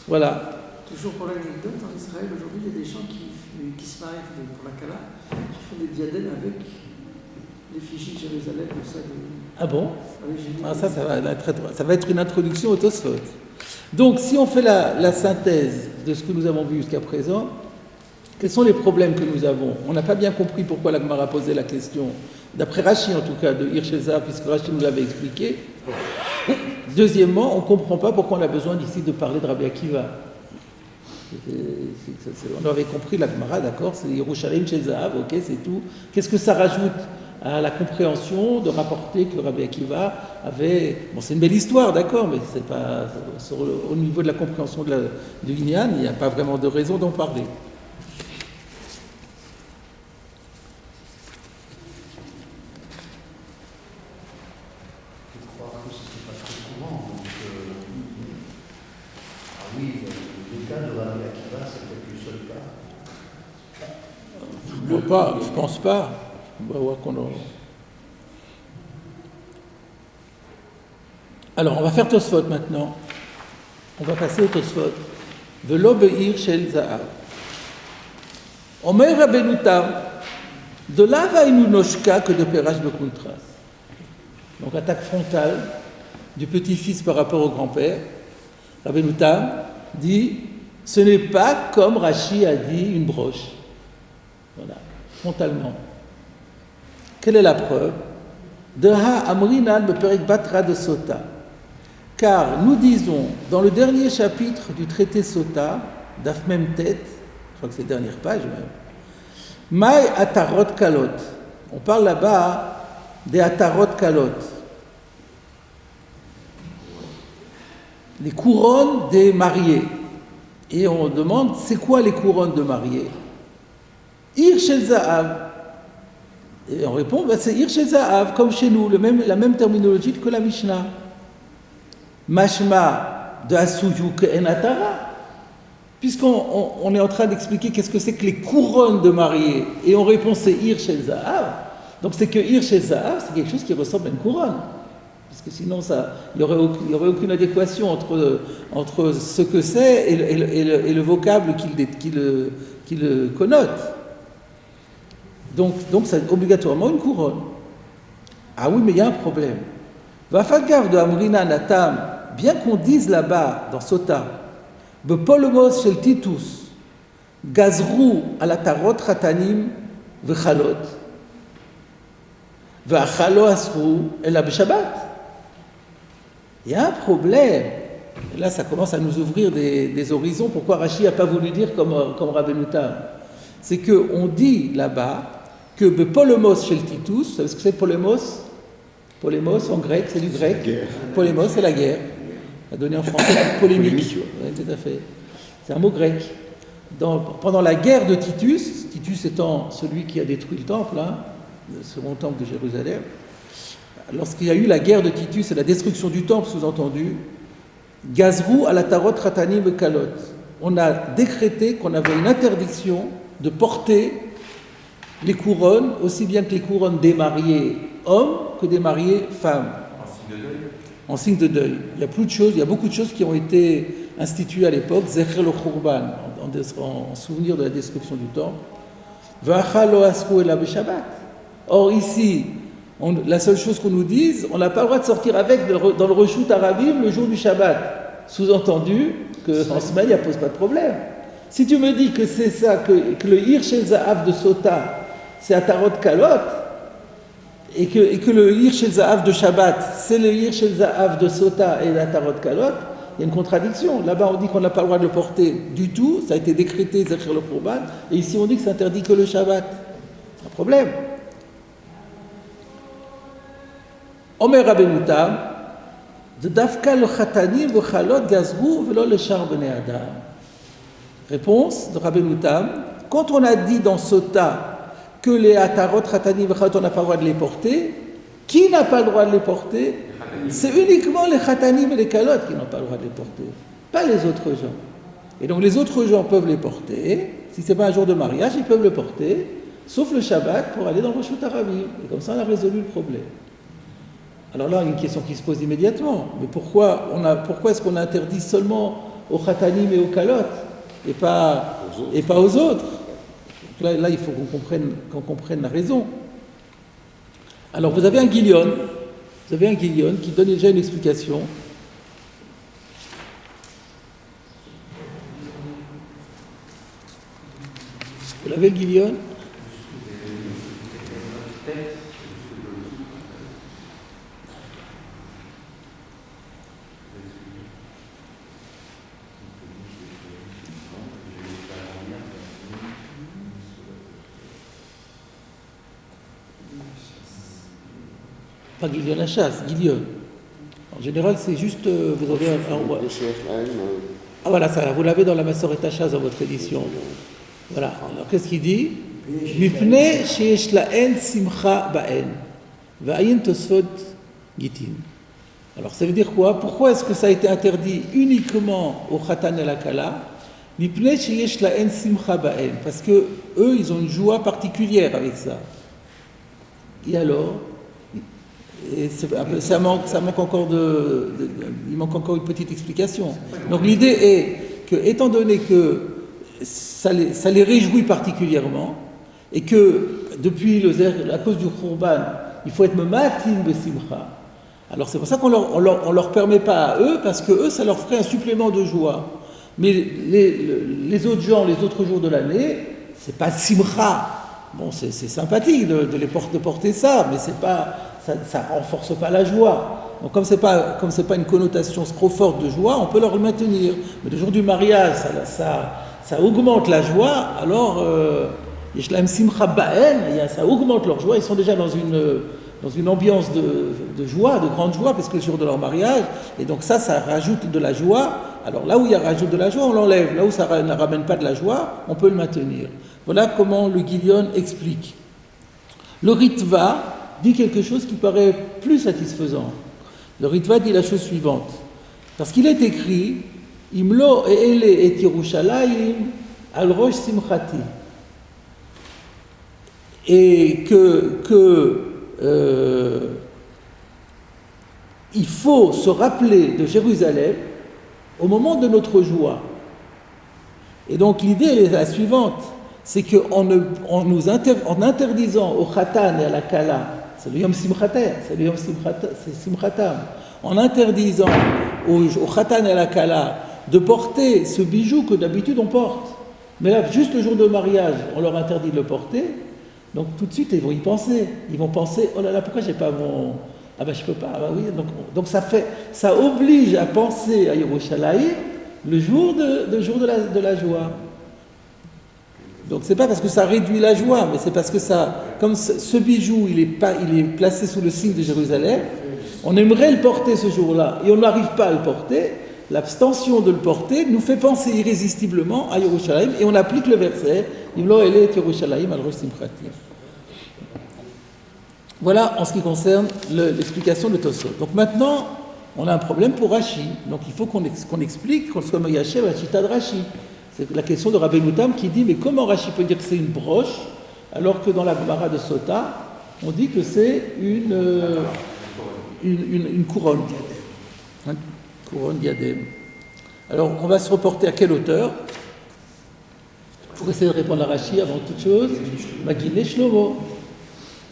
Voilà. Toujours pour l'anecdote, en Israël, aujourd'hui, il y a des gens qui se marient pour la Kala, qui font des diadèmes avec l'effigie de Jérusalem, comme ça. Ah bon? Ça va être une introduction au Tosfot. Donc, si on fait la synthèse de ce que nous avons vu jusqu'à présent, quels sont les problèmes que nous avons? On n'a pas bien compris pourquoi la Gemara posait la question, d'après Rashi en tout cas, de Hirsheza, puisque Rashi nous l'avait expliqué. Deuxièmement, on ne comprend pas pourquoi on a besoin ici de parler de Rabbi Akiva. On avait compris la Gemara, d'accord, c'est Yerushalayim chez Zahav, ok, c'est tout. Qu'est-ce que ça rajoute à la compréhension de rapporter que Rabbi Akiva avait... Bon, c'est une belle histoire, d'accord, mais c'est pas, au niveau de la compréhension de l'Inyan, il n'y a pas vraiment de raison d'en parler. Je crois que ce n'est pas très courant. Donc, ah oui, le cas de Rabbi Akiva, c'est peut-être le seul cas. Je pense pas. On va voir qu'on en... Alors, on va faire Tosfot maintenant. On va passer au Tosfot. Velo be'ir shel za'av. Omer Rabbeinu Tam, de là va une noshka que de Perash Bekuntras. Donc, attaque frontale du petit-fils par rapport au grand-père. Rabbeinu Tam dit, ce n'est pas comme Rashi a dit une broche. Voilà, frontalement. Quelle est la preuve? Deha Amrinan Beperek Batra de Sota. Car nous disons, dans le dernier chapitre du traité Sota, Daf Mem Tet, je crois que c'est la dernière page même, Mai Atarot Kalot. On parle là-bas des Atarot Kalot. Les couronnes des mariés. Et on demande, c'est quoi les couronnes de mariés? Ir Shel Za'av. Et on répond, bah c'est Ir Shel Za'av, comme chez nous, la même terminologie que la Mishnah. Mashma de Asuyu en Atara. Puisqu'on est en train d'expliquer qu'est-ce que c'est que les couronnes de mariés, et on répond c'est Ir Shel Za'av. Donc c'est que Ir Shel Za'av, c'est quelque chose qui ressemble à une couronne. Parce que sinon, il n'y aurait aucune adéquation entre ce que c'est et le vocable qui le connote. Donc c'est obligatoirement une couronne. Ah oui, mais il y a un problème. Vafagav de Amrina Natam, bien qu'on dise là-bas, dans Sota, Bepolomos shel Titus, Gazrou ala tarot ratanim vechalot, Vachalo asrou ela b'Shabbat. Il y a un problème. Et là, ça commence à nous ouvrir des horizons. Pourquoi Rashi n'a pas voulu dire comme Rabbeinu Tam? C'est qu'on dit là-bas que Polemos chez le Titus, vous savez ce que c'est Polemos? Polemos en grec, c'est du grec. Polemos, c'est la guerre. On a donné en français polémique. Oui, tout à fait. C'est un mot grec. Pendant la guerre de Titus, Titus étant celui qui a détruit le temple, le second temple de Jérusalem, lorsqu'il y a eu la guerre de Titus et la destruction du temple, sous-entendu, Gazrou à la tarot ratanim et kalot. On a décrété qu'on avait une interdiction de porter les couronnes, aussi bien que les couronnes des mariés hommes que des mariés femmes. En signe de deuil. Il y a beaucoup de choses qui ont été instituées à l'époque, Zecher lo Khurban, en souvenir de la destruction du temple. Vachalo asku ela b'Shabbat. Or ici, la seule chose qu'on nous dise, on n'a pas le droit de sortir avec dans le Reshut Arabim le jour du Shabbat. Sous-entendu qu'en semaine, il n'y a pas de problème. Si tu me dis que c'est ça, que le Ir Shel Za'av de Sota, c'est Atarot Kalot, et que le Ir Shel Za'av de Shabbat, c'est le Ir Shel Za'av de Sota et d'Atarot Kalot, il y a une contradiction. Là-bas, on dit qu'on n'a pas le droit de le porter du tout, ça a été décrété Zecher le Khurban, et ici, on dit que c'est interdit que le Shabbat. C'est un problème. Omer Rabbeinu Tam, de Dafka le Chatanim v'chalot gazrou v'lo le char bnei Adam. Réponse de Rabbeinu Tam, quand on a dit dans Sota que les Atarot, Chatanim v'chalot, on n'a pas le droit de les porter, qui n'a pas le droit de les porter? C'est uniquement les Chatanim et les Kalot qui n'ont pas le droit de les porter, pas les autres gens. Et donc les autres gens peuvent les porter, si ce n'est pas un jour de mariage, ils peuvent le porter, sauf le Shabbat pour aller dans le Reshut Arabim. Et comme ça, on a résolu le problème. Alors là, une question qui se pose immédiatement. Mais pourquoi est-ce qu'on interdit seulement aux Khatanim et aux Kalot et pas aux autres? Là, il faut qu'on comprenne la raison. Alors, vous avez un Guillon qui donne déjà une explication. Vous l'avez, le Guillon? Pas Gilion la chasse, Gilion. En général, c'est juste, vous avez ah voilà, ça, vous l'avez dans la Massoret Hachaz dans votre édition. Voilà, alors qu'est-ce qu'il dit? Mipne sheyesh laen simcha baen, va'ayin tosfot gitin. Alors ça veut dire quoi? Pourquoi est-ce que ça a été interdit uniquement au Khatan et la Kala? Mipne sheyesh laen simcha baen, parce que eux, ils ont une joie particulière avec ça. Et alors? Et ça manque encore il manque encore une petite explication. Donc l'idée est que, étant donné que ça les réjouit particulièrement, et que depuis à cause du Khurban, il faut être matin besimcha, alors c'est pour ça qu'on leur permet pas à eux, parce que eux, ça leur ferait un supplément de joie. Mais les autres gens, les autres jours de l'année, c'est pas simcha. Bon, c'est sympathique de porter ça, mais c'est pas... Ça renforce pas la joie. Donc comme c'est pas une connotation trop forte de joie, on peut leur le maintenir. Mais le jour du mariage, ça augmente la joie. Alors Yeshlam Simcha Baen, ça augmente leur joie. Ils sont déjà dans une ambiance de joie, de grande joie, parce que le jour de leur mariage. Et donc ça rajoute de la joie. Alors là où il y a rajoute de la joie, on l'enlève. Là où ça ne ramène pas de la joie, on peut le maintenir. Voilà comment le Gilion explique. Le Ritva dit quelque chose qui paraît plus satisfaisant. Le Ritva dit la chose suivante. Parce qu'il est écrit Imlo e'ele et Yerushalayim al rosh simchati. Et il faut se rappeler de Jérusalem au moment de notre joie. Et donc l'idée elle est la suivante, c'est qu'en interdisant au Khatan et à la Kala, c'est le Yom Simchatem, c'est Simchatam. En interdisant au Khatan et à la Kala de porter ce bijou que d'habitude on porte. Mais là, juste le jour de mariage, on leur interdit de le porter. Donc tout de suite, ils vont y penser. Ils vont penser, oh là là, pourquoi j'ai pas mon... Ah ben je peux pas, ah ben oui. Donc ça oblige à penser à Yerushalayim le jour de la joie. Donc c'est pas parce que ça réduit la joie, mais c'est parce que ça, comme ce bijou, il est placé sous le signe de Jérusalem, on aimerait le porter ce jour-là, et on n'arrive pas à le porter. L'abstention de le porter nous fait penser irrésistiblement à Yerushalayim, et on applique le verset Imlo ele et Yerushalayim al rosh simchati. Voilà en ce qui concerne l'explication de Tosfot. Donc maintenant, on a un problème pour Rashi. Donc il faut qu'on explique qu'on soit Moyashev à Chita de Rashi. C'est la question de Rabbeinu Tam qui dit mais comment Rashi peut dire que c'est une broche alors que dans la Gemara de Sota on dit que c'est une couronne. Couronne diadème. Alors on va se reporter à quel auteur pour essayer de répondre à Rashi avant toute chose? Maginé Shlomo.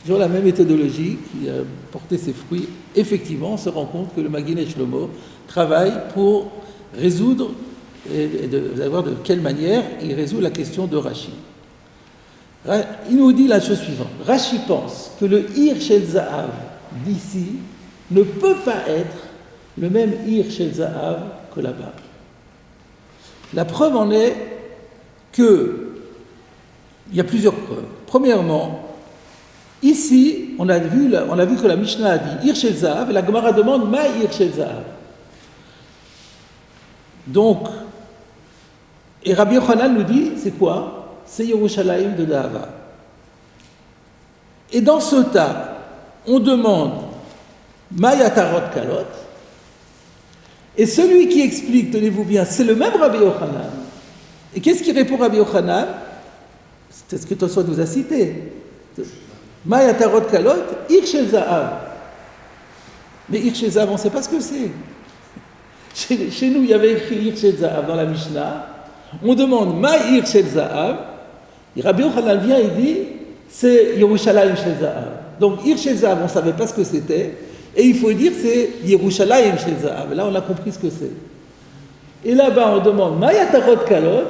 Toujours la même méthodologie qui a porté ses fruits. Effectivement, on se rend compte que le Maginé Shlomo travaille pour résoudre et de savoir de quelle manière il résout la question de Rashi. Il nous dit la chose suivante. Rashi pense que le Ir Shel Zahav d'ici ne peut pas être le même Ir Shel Zahav que là-bas. La preuve en est que il y a plusieurs preuves. Premièrement, ici, on a vu que la Mishnah a dit Ir Shel Zahav et la Gemara demande Ma Ir Shel Zahav. Donc, et Rabbi Yochanan nous dit, c'est quoi? C'est Yerushalayim de Dahava. Et dans ce tas, on demande Mayatarot Kalot, et celui qui explique, tenez-vous bien, c'est le même Rabbi Yochanan. Et qu'est-ce qu'il répond Rabbi Yochanan? C'est ce que Tosfot nous a cité. Mayatarot Kalot, Ir Shel Zahav. Mais Ir Shel Zahav, on ne sait pas ce que c'est. Chez nous, il y avait écrit Ir Shel Zahav dans la Mishnah. On demande Ma Ir Shel Zahav. Et Rabbi Yochanan vient et dit c'est Yerushalayim Shel Zahav. Donc Ir Shel Zahav, on ne savait pas ce que c'était. Et il faut dire c'est Yerushalayim Shel Zahav. Et là, on a compris ce que c'est. Et là-bas, on demande Ma Yatarot Kalot.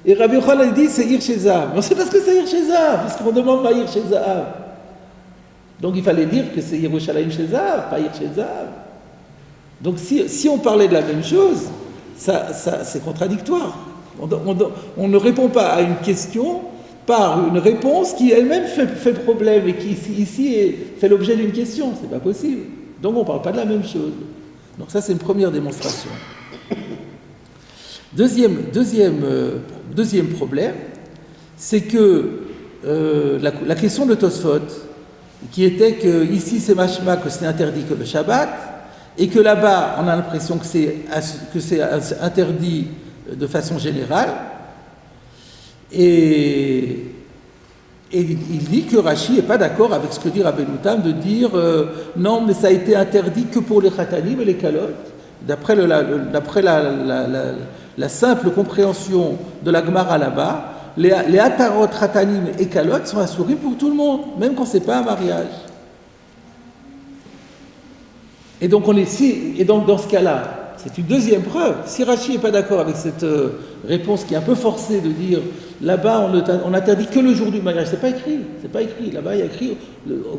Et Rabbi Yochanan dit c'est Ir Shel Zahav. Mais on ne sait pas ce que c'est Ir Shel Zahav, parce qu'on demande Ma Ir Shel Zahav. Donc il fallait dire que c'est Yerushalayim Shel Zahav, pas Ir Shel Zahav. Donc si on parlait de la même chose, ça c'est contradictoire. On ne répond pas à une question par une réponse qui elle-même fait problème et qui ici fait l'objet d'une question. C'est pas possible. Donc on ne parle pas de la même chose. Donc ça c'est une première démonstration. Deuxième problème, c'est que la question de Tosfot, qui était que ici c'est mashma, que c'est interdit que le Shabbat, et que là-bas on a l'impression que c'est interdit de façon générale, et il dit que Rashi n'est pas d'accord avec ce que dit Rabbeinu Tam de dire non, mais ça a été interdit que pour les khatanim et les kalot. D'après la simple compréhension de la Gemara là-bas, les atarot, khatanim et kalot sont assurés pour tout le monde, même quand ce n'est pas un mariage. Et donc, dans ce cas-là, c'est une deuxième preuve. Si Rashi n'est pas d'accord avec cette réponse qui est un peu forcée de dire là-bas on interdit que le jour du mariage, c'est pas écrit. Là-bas il y a écrit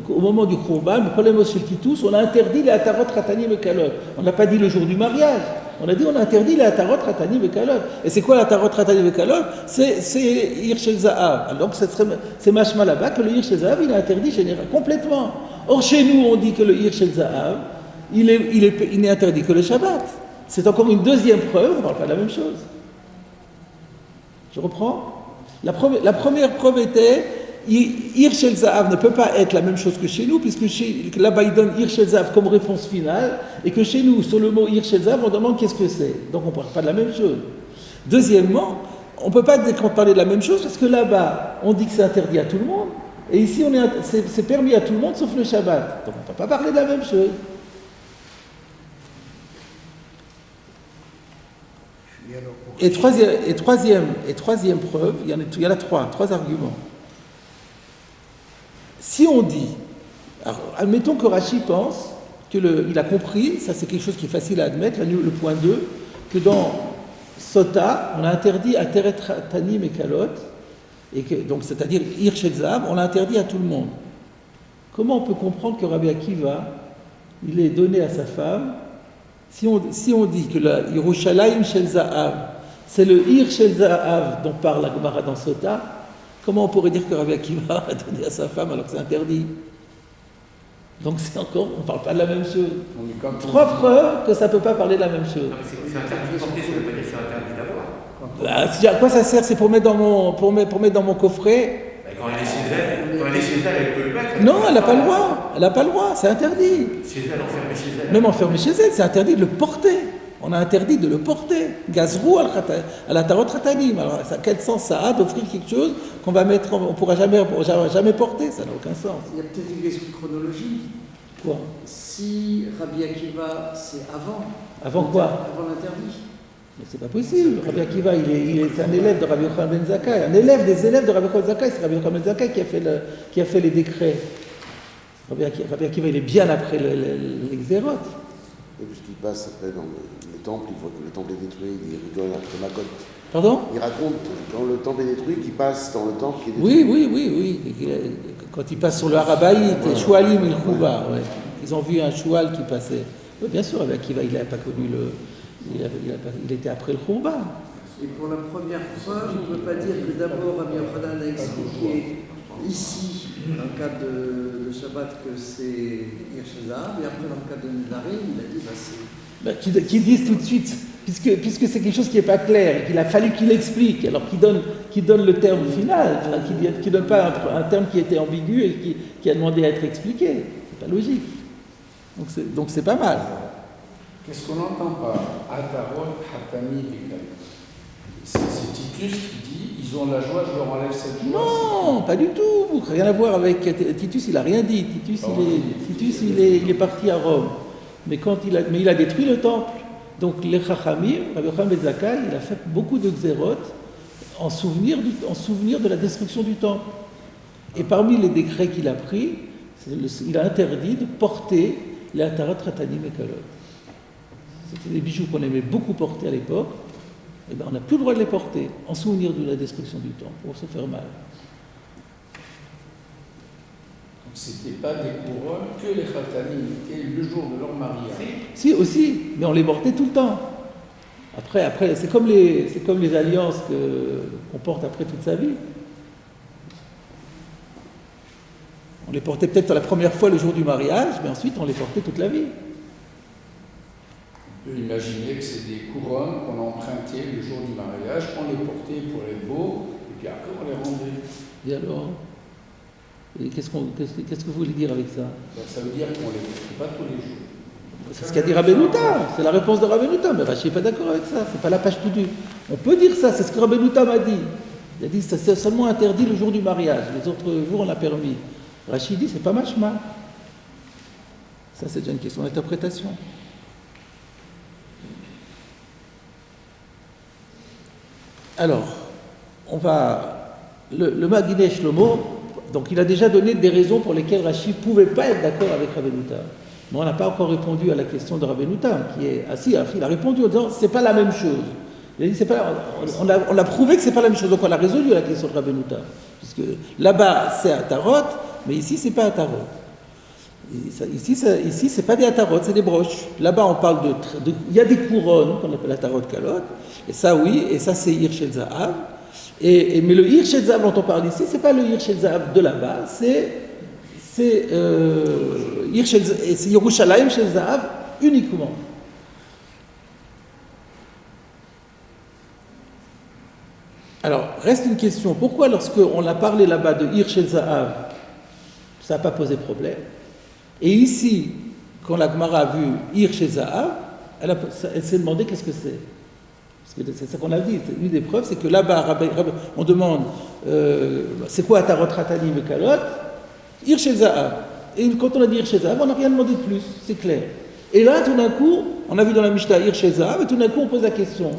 au moment du Khurban, le problème chez le Titus, on a interdit les atarot, khatanim et kalot. On n'a pas dit le jour du mariage. On a dit on a interdit les atarot, khatanim et kalot. Et c'est quoi l'atarot, khatanim et kalot? C'est Hirsh el Zahav. Donc c'est mashma là-bas que le Hirsh el Zahav il est interdit général, complètement. Or chez nous on dit que le Hirsh el Zahav il n'est interdit que le Shabbat. C'est encore une deuxième preuve, on ne parle pas de la même chose. Je reprends. La première preuve était Hirsh el Zahav ne peut pas être la même chose que chez nous, puisque là-bas il donne Hirsh el Zahav comme réponse finale, et que chez nous, sur le mot Hirsh el Zahav, on demande qu'est-ce que c'est. Donc on ne parle pas de la même chose. Deuxièmement, on ne peut pas parler de la même chose, parce que là-bas, on dit que c'est interdit à tout le monde, et ici, c'est permis à tout le monde, sauf le Shabbat. Donc on ne peut pas parler de la même chose. Et troisième preuve, il y en a trois arguments. Si on dit, alors, admettons que Rashi pense qu'il a compris, ça c'est quelque chose qui est facile à admettre, le point 2, que dans Sota, on a interdit à Teret Tanim et Kalot, donc c'est-à-dire Hirsh el Zahav, on l'a interdit à tout le monde. Comment on peut comprendre que Rabbi Akiva, il est donné à sa femme, si on dit que la Yerushalayim shel Zahav, c'est le Hirsh el Zahav dont parle la Gemara dans Sota, comment on pourrait dire que Rabbi Akiva a donné à sa femme alors que c'est interdit? Donc on ne parle pas de la même chose. Trois preuves que ça ne peut pas parler de la même chose. Non, mais c'est interdit de porter, ça ne veut pas dire que c'est interdit d'avoir. À quoi ça sert? C'est pour mettre dans mon coffret. Quand elle est chez elle, elle peut le mettre. Non, elle n'a pas le droit. Elle n'a pas le droit, c'est interdit. Chez elle, enfermée chez elle. Même enfermé chez elle, c'est interdit de le porter. On a interdit de le porter. Gazrou à la tarot khatanim. Alors, quel sens ça a d'offrir quelque chose qu'on va mettre, on ne pourra jamais porter? Ça n'a aucun sens. Il y a peut-être une question de chronologie. Quoi? Si Rabbi Akiva, c'est avant. Avant quoi? Avant l'interdit. Mais c'est pas possible. Rabbi Akiva, c'est un élève de Rabbi Yochanan ben Zakkai. Un élève des élèves de Rabbi Yochanan ben Zakkai. C'est Rabbi Yochanan ben Zakkai qui a fait les décrets. Rabbi Akiva, il est bien après l'exérote. Et puisqu'il passe après dans le temple, il voit que le temple est détruit, il rigole après Makot. Pardon? Il raconte quand le temple est détruit, qu'il passe dans le temple qui est détruit. Oui. Quand il passe sur le Harabaït, Choualim et le Chouba, ouais. Ils ont vu un choual qui passait. Oui, bien sûr, Rabbi Akiva, il n'a pas connu il était après le Chouba. Et pour la première fois, on ne peut pas dire que d'abord Rabbi Yochanan a expliqué ici, dans le cadre de Shabbat, que c'est Hirsh el Zahav, et après dans le cadre de Nedarim, il a dit c'est... Qu'ils disent tout de suite, puisque c'est quelque chose qui n'est pas clair, et qu'il a fallu qu'il explique, alors qu'il donne le terme final, qu'il ne donne pas un terme qui était ambigu et qui a demandé à être expliqué. C'est pas logique. Donc c'est pas mal. Qu'est-ce qu'on entend par Atarot, Hatami et Kalot? C'est Titus qui dit ils ont la joie, je leur enlève cette joie. Non, pas du tout. Rien à voir avec Titus, il n'a rien dit. Titus, il est parti à Rome. Mais il a détruit le temple. Donc les Chachamim, Rabbi Yochanan ben Zakkai, il a fait beaucoup de xérotes en souvenir de la destruction du temple. Et parmi les décrets qu'il a pris, il a interdit de porter les Atarot, Khatanim et Kalot. C'était des bijoux qu'on aimait beaucoup porter à l'époque. Et ben on n'a plus le droit de les porter en souvenir de la destruction du temple, pour se faire mal. Donc c'était pas des couronnes que les Khatanim étaient le jour de leur mariage. Si, aussi, mais on les portait tout le temps. Après c'est comme les alliances qu'on porte après toute sa vie. On les portait peut-être la première fois le jour du mariage, mais ensuite on les portait toute la vie. On peut imaginer que c'est des couronnes qu'on empruntait le jour du mariage, on les portait pour être beaux, et puis après on les rendait. Et alors, et qu'est-ce que vous voulez dire avec ça? Ben, ça veut dire qu'on ne les portait pas tous les jours. C'est ce qu'a dit Rabbeinu-Tam, c'est la réponse de Rabbeinu-Tam, mais Rashi n'est pas d'accord avec ça, c'est pas la page tout due. On peut dire ça, c'est ce que Rabbeinu-Tam a dit. Il a dit que c'est seulement interdit le jour du mariage, les autres jours on l'a permis. Rashi dit c'est pas machma. Ça c'est déjà une question d'interprétation. Alors, on va. Le Maguiné Shlomo, donc il a déjà donné des raisons pour lesquelles Rashi ne pouvait pas être d'accord avec Rabbeinu-Tam. Mais on n'a pas encore répondu à la question de Rabbeinu-Tam, qui est. Ah si, il a répondu en disant c'est pas la même chose. Il a dit c'est pas. On a prouvé que c'est pas la même chose, donc on a résolu la question de Rabbeinu-Tam. Puisque là-bas c'est un tarot, mais ici c'est pas un tarot. Ici c'est pas des atarot, c'est des broches. Là-bas on parle de il y a des couronnes qu'on appelle la tarot calotte, et ça oui, et ça c'est Hirshel Zahav. Mais le Hirshel Zahav dont on parle ici, c'est pas le Hirshel Zahav de là-bas, c'est Yerushalayim Shel Zahav uniquement. Alors, reste une question. Pourquoi lorsqu'on a parlé là-bas de Hirshel Zahav, ça n'a pas posé problème? Et ici, quand la Gemara a vu Hirshel Zahav, elle s'est demandé qu'est-ce que c'est. Parce que c'est ça qu'on a dit. Une des preuves, c'est que là-bas, on demande c'est quoi Atarot Ratanim et Kalot? Hirshel Zahav. Et quand on a dit Hirshel Zahav, on n'a rien demandé de plus, c'est clair. Et là, tout d'un coup, on a vu dans la Mishnah Hirshel Zahav, et tout d'un coup, on pose la question.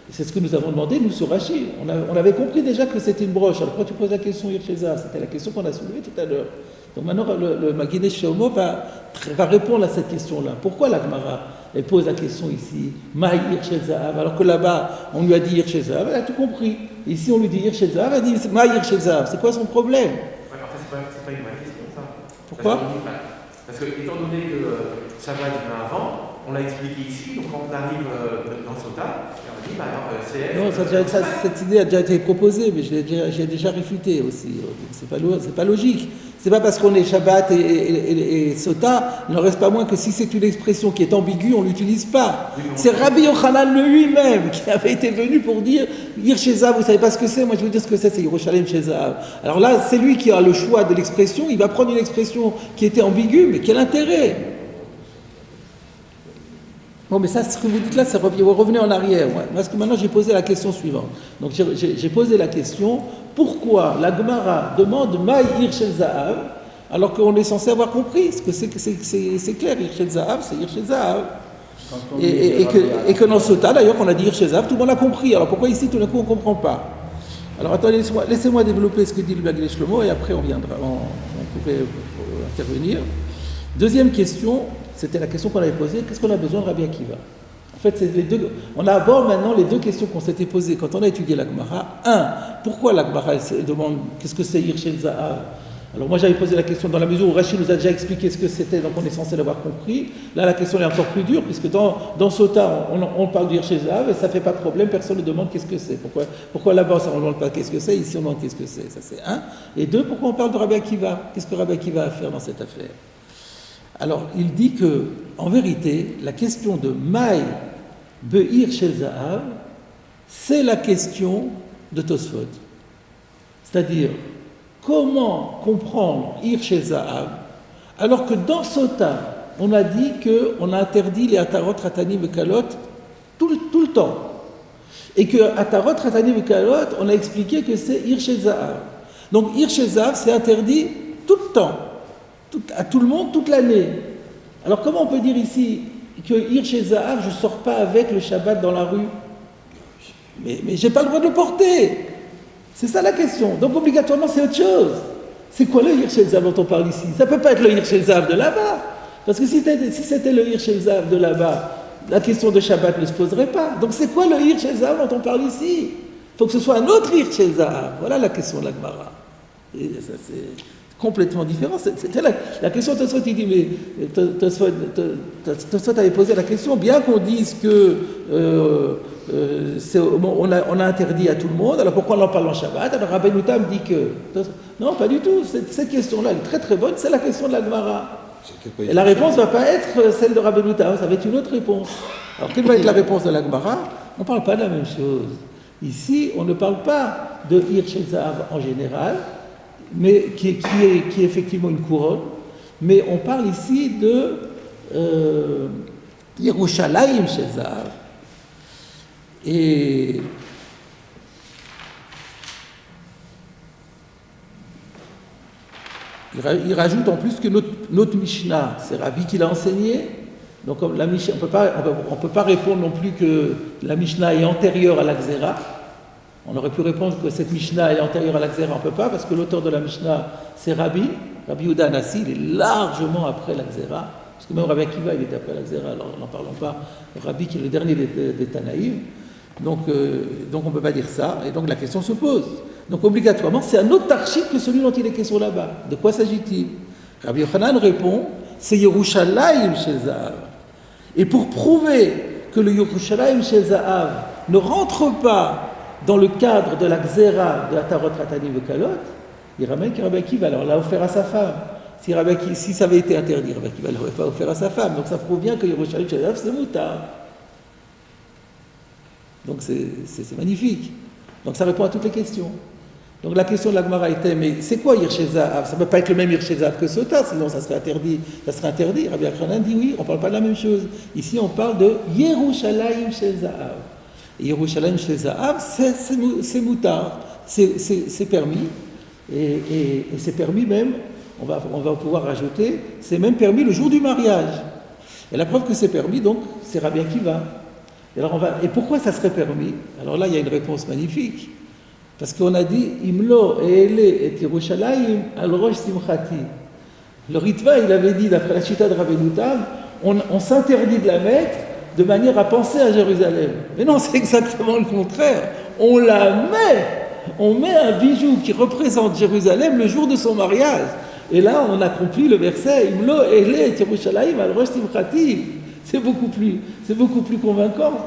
Et c'est ce que nous avons demandé, nous, sur Rashi. On avait compris déjà que c'était une broche. Alors pourquoi tu poses la question Hirshel Zahav? C'était la question qu'on a soulevée tout à l'heure. Donc maintenant, le Maguiné Shlomo va répondre à cette question-là. Pourquoi la Gemara elle pose la question ici, Maï Hirshel Zahav, alors que là-bas, on lui a dit Hirshel Zahav, elle a tout compris. Ici, on lui dit Hirshel Zahav, elle dit Maï Hirshel Zahav. C'est quoi son problème? Ouais, en fait, c'est pas une vraie question, ça. Pourquoi? Parce que, étant donné que Shabbat vient avant, on l'a expliqué ici, donc quand on arrive dans Sota, on dit, c'est... Non, cette idée a déjà été proposée, mais j'ai déjà réfuté aussi. C'est pas logique. C'est pas parce qu'on est Shabbat et Sota, il n'en reste pas moins que si c'est une expression qui est ambiguë, on ne l'utilise pas. Oui, c'est Rabbi Yochanan lui-même qui avait été venu pour dire Hirshel Zahav, vous savez pas ce que c'est? Moi je veux dire ce que c'est Yerushalayim Shel Zahav. Alors là, c'est lui qui a le choix de l'expression, il va prendre une expression qui était ambiguë, mais quel intérêt? Bon, mais ça, ce que vous dites là, c'est revenez en arrière. Ouais. Parce que maintenant, j'ai posé la question suivante. Donc, j'ai posé la question, pourquoi la Gemara demande Maï Hirshel Zahav, alors qu'on est censé avoir compris ce que c'est clair, Hirshel Zahav, c'est Hirshel Zahav. Et que dans ce tas, d'ailleurs, qu'on a dit Hirshel Zahav, tout le monde a compris. Alors, pourquoi ici, tout d'un coup, on ne comprend pas? Alors, attendez, laissez-moi développer ce que dit le Maguiné Shlomo, et après, on pourrait intervenir. Deuxième question, c'était la question qu'on avait posée, qu'est-ce qu'on a besoin de Rabbi Akiva? En fait, on aborde maintenant les deux questions qu'on s'était posées quand on a étudié la Gemara. Pourquoi la Gemara demande qu'est-ce que c'est Hirshel Zahav? Alors moi j'avais posé la question dans la mesure où Rashi nous a déjà expliqué ce que c'était, donc on est censé l'avoir compris. Là la question est encore plus dure, puisque dans Sota on parle du Hirshel Zahav et ça ne fait pas de problème, personne ne demande qu'est-ce que c'est. Pourquoi là-bas on ne demande pas qu'est-ce que c'est, ici on demande qu'est-ce que c'est? Ça c'est un. Et deux, pourquoi on parle de Rabbi Akiva? Qu'est-ce que Rabbi Akiva a à faire dans cette affaire? Alors, il dit que, en vérité, la question de Maï Be'ir Shel Zahav, c'est la question de Tosfot. C'est-à-dire, comment comprendre Ir Shel Zahav, alors que dans Sota, on a dit qu'on a interdit les Atarot, Ratanim et Kalot tout le temps. Et que Atarot, Ratanim et Kalot, on a expliqué que c'est Ir Shel Zahav. Donc, Ir Shel Zahav, c'est interdit tout le temps. À tout le monde, toute l'année. Alors comment on peut dire ici que Hirshel Zahav, je ne sors pas avec le Shabbat dans la rue? Mais je n'ai pas le droit de le porter. C'est ça la question. Donc obligatoirement c'est autre chose. C'est quoi le Hirshel Zahav dont on parle ici? Ça ne peut pas être le Hirshel Zahav de là-bas. Parce que si c'était le Hirshel Zahav de là-bas, la question de Shabbat ne se poserait pas. Donc c'est quoi le Hirshel Zahav dont on parle ici? Il faut que ce soit un autre Hirshel Zahav. Voilà la question de la Gemara. Et ça Complètement différent. C'était la question de Tosfot, il dit, mais Tosfot avait posé la question, bien qu'on dise que on a interdit à tout le monde, alors pourquoi on en parle en Shabbat? Alors Rabbeinu Tam dit que... Non, pas du tout. Cette question-là, elle est très très bonne, c'est la question de la Gemara. Et la réponse ne va pas être celle de Rabbeinu Tam, ça va être une autre réponse. Alors quelle va être la réponse de la Gemara? On ne parle pas de la même chose. Ici, on ne parle pas de Hirsh et Zahav en général, mais qui est effectivement une couronne, mais on parle ici de Yerushalayim shel Zahav. Et il rajoute en plus que notre Mishnah, c'est Rabbi qui l'a enseigné, donc comme la Mishnah, on peut pas répondre non plus que la Mishnah est antérieure à la Gzera. On aurait pu répondre que cette Mishnah est antérieure à la Gzera, on ne peut pas, parce que l'auteur de la Mishnah, c'est Rabbi Yehuda Hanassi, il est largement après la Gzera, parce que même Rabbi Akiva, il était après la Gzera, alors n'en parlons pas, Rabbi qui est le dernier des Tanaïm, donc on ne peut pas dire ça, et donc la question se pose. Donc obligatoirement, c'est un autre tarchit que celui dont il est question là-bas. De quoi s'agit-il? Rabbi Yochanan répond, c'est Yerushalayim shel Zahav. Et pour prouver que le Yerushalayim shel Zahav ne rentre pas dans le cadre de la Gzera de la Tarot Ratanim Vekalot, il ramène que Rabbi Akiva, alors l'a offert à sa femme. Si ça avait été interdit, Rabbi Akiva ne l'aurait pas offert à sa femme. Donc ça prouve bien que Yerushalayim shel Zahav, c'est moutar. Donc c'est magnifique. Donc ça répond à toutes les questions. Donc la question de la Gemara était, mais c'est quoi Hirsh et Zahav? Ça ne peut pas être le même Hirsh et Zahav que Sota, sinon ça serait interdit. Rabbi Yochanan dit oui, on ne parle pas de la même chose. Ici on parle de Yerushalayim shel Zahav. Et Yerushalayim shel Zahav, c'est moutar, c'est permis. Et c'est permis même, on va pouvoir rajouter, c'est même permis le jour du mariage. Et la preuve que c'est permis, donc, c'est Rabbi Akiva. Et pourquoi ça serait permis? Alors là, il y a une réponse magnifique. Parce qu'on a dit Imlo et Ele et Yerushalayim al Rosh Simchati. Le Ritva, il avait dit, d'après la chita de Rabbeinu Tam, on s'interdit de la mettre de manière à penser à Jérusalem. Mais non, c'est exactement le contraire. On met un bijou qui représente Jérusalem le jour de son mariage. Et là, on accomplit le verset Imlo et Ele et Yerushalayim al Rosh Simchati. C'est beaucoup plus convaincant.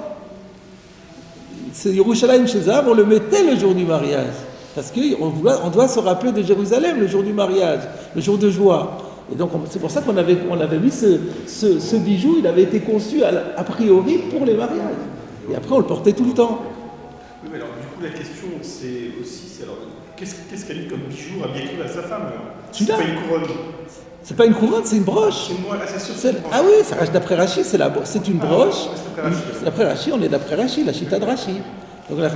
C'est Yerushalayim shel Zahav, on le mettait le jour du mariage. Parce qu'on doit se rappeler de Jérusalem le jour du mariage, le jour de joie. Et donc c'est pour ça qu'on avait mis ce bijou, il avait été conçu a priori pour les mariages. Et après on le portait tout le temps. Oui, mais alors du coup la question c'est aussi, alors, qu'est-ce qu'elle dit comme bijou Rabbi Akiva à sa femme? C'est pas une couronne. C'est pas une couronne, c'est une broche. Ah oui, ça reste d'après Rashi, c'est une broche. D'après Rashi, on est d'après Rashi, la chita de Rashi. Donc la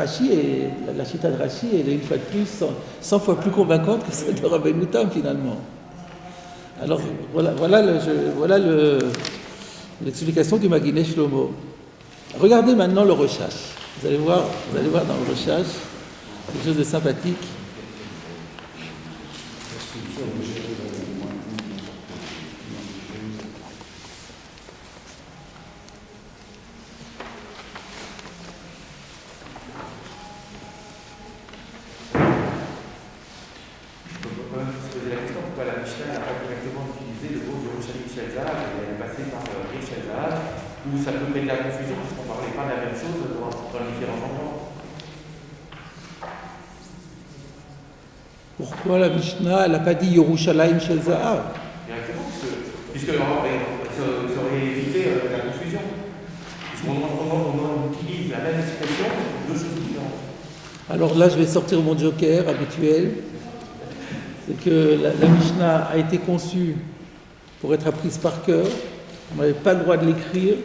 chita de Rashi, elle est une fois de plus 100 fois plus convaincante que celle de Rabbeinu Tam finalement. Alors voilà l'explication du Maginé Shlomo. Regardez maintenant le Rochash. Vous allez voir dans le Rochash quelque chose de sympathique. Ou ça peut prêter à confusion parce qu'on ne parlait pas de la même chose dans les différents endroits. Pourquoi la Mishnah, elle n'a pas dit Yerushalayim shel Zahav? Directement, puisque ça aurait évité la confusion. Puisqu'on utilise la même expression pour deux choses différentes. Alors là, je vais sortir mon joker habituel. C'est que la Mishnah a été conçue pour être apprise par cœur. On n'avait pas le droit de l'écrire.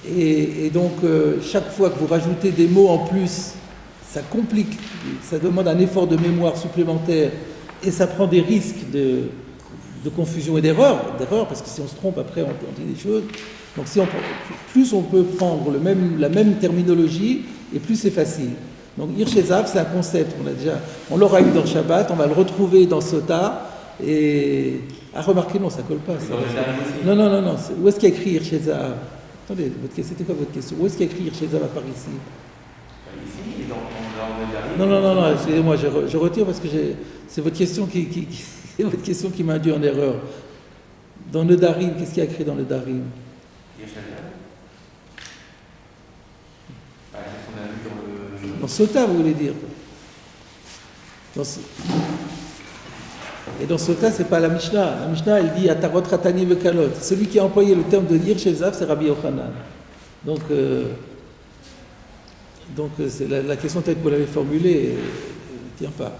Et donc, chaque fois que vous rajoutez des mots en plus, ça complique, ça demande un effort de mémoire supplémentaire et ça prend des risques de confusion et d'erreur, parce que si on se trompe, après, on dit des choses. Donc, plus on peut prendre la même terminologie, et plus c'est facile. Donc, Hirsh et Zahav, c'est un concept. On l'aura eu dans Shabbat, on va le retrouver dans Sota. Et remarquez, non, ça colle pas. Ça. Non. Où est-ce qu'il y a écrit Hirsh et Zahav? Attendez, c'était quoi votre question? Où est-ce qu'il y a écrit Hirsh et Zahav à part ici? Ici, et dans le dernier. Non, excusez-moi, je retire parce que C'est votre question c'est votre question qui m'a induit en erreur. Dans le Darim, qu'est-ce qu'il y a écrit dans le Darim? C'est ce qu'on a vu dans le. Dans Sota, vous voulez dire? Et dans Sota, c'est pas la Mishnah. La Mishnah, elle dit Atarot Ratani Vekalot. Celui qui a employé le terme de Hirshezav, c'est Rabbi Yochanan. Donc c'est la question telle que vous l'avez formulée ne tient pas.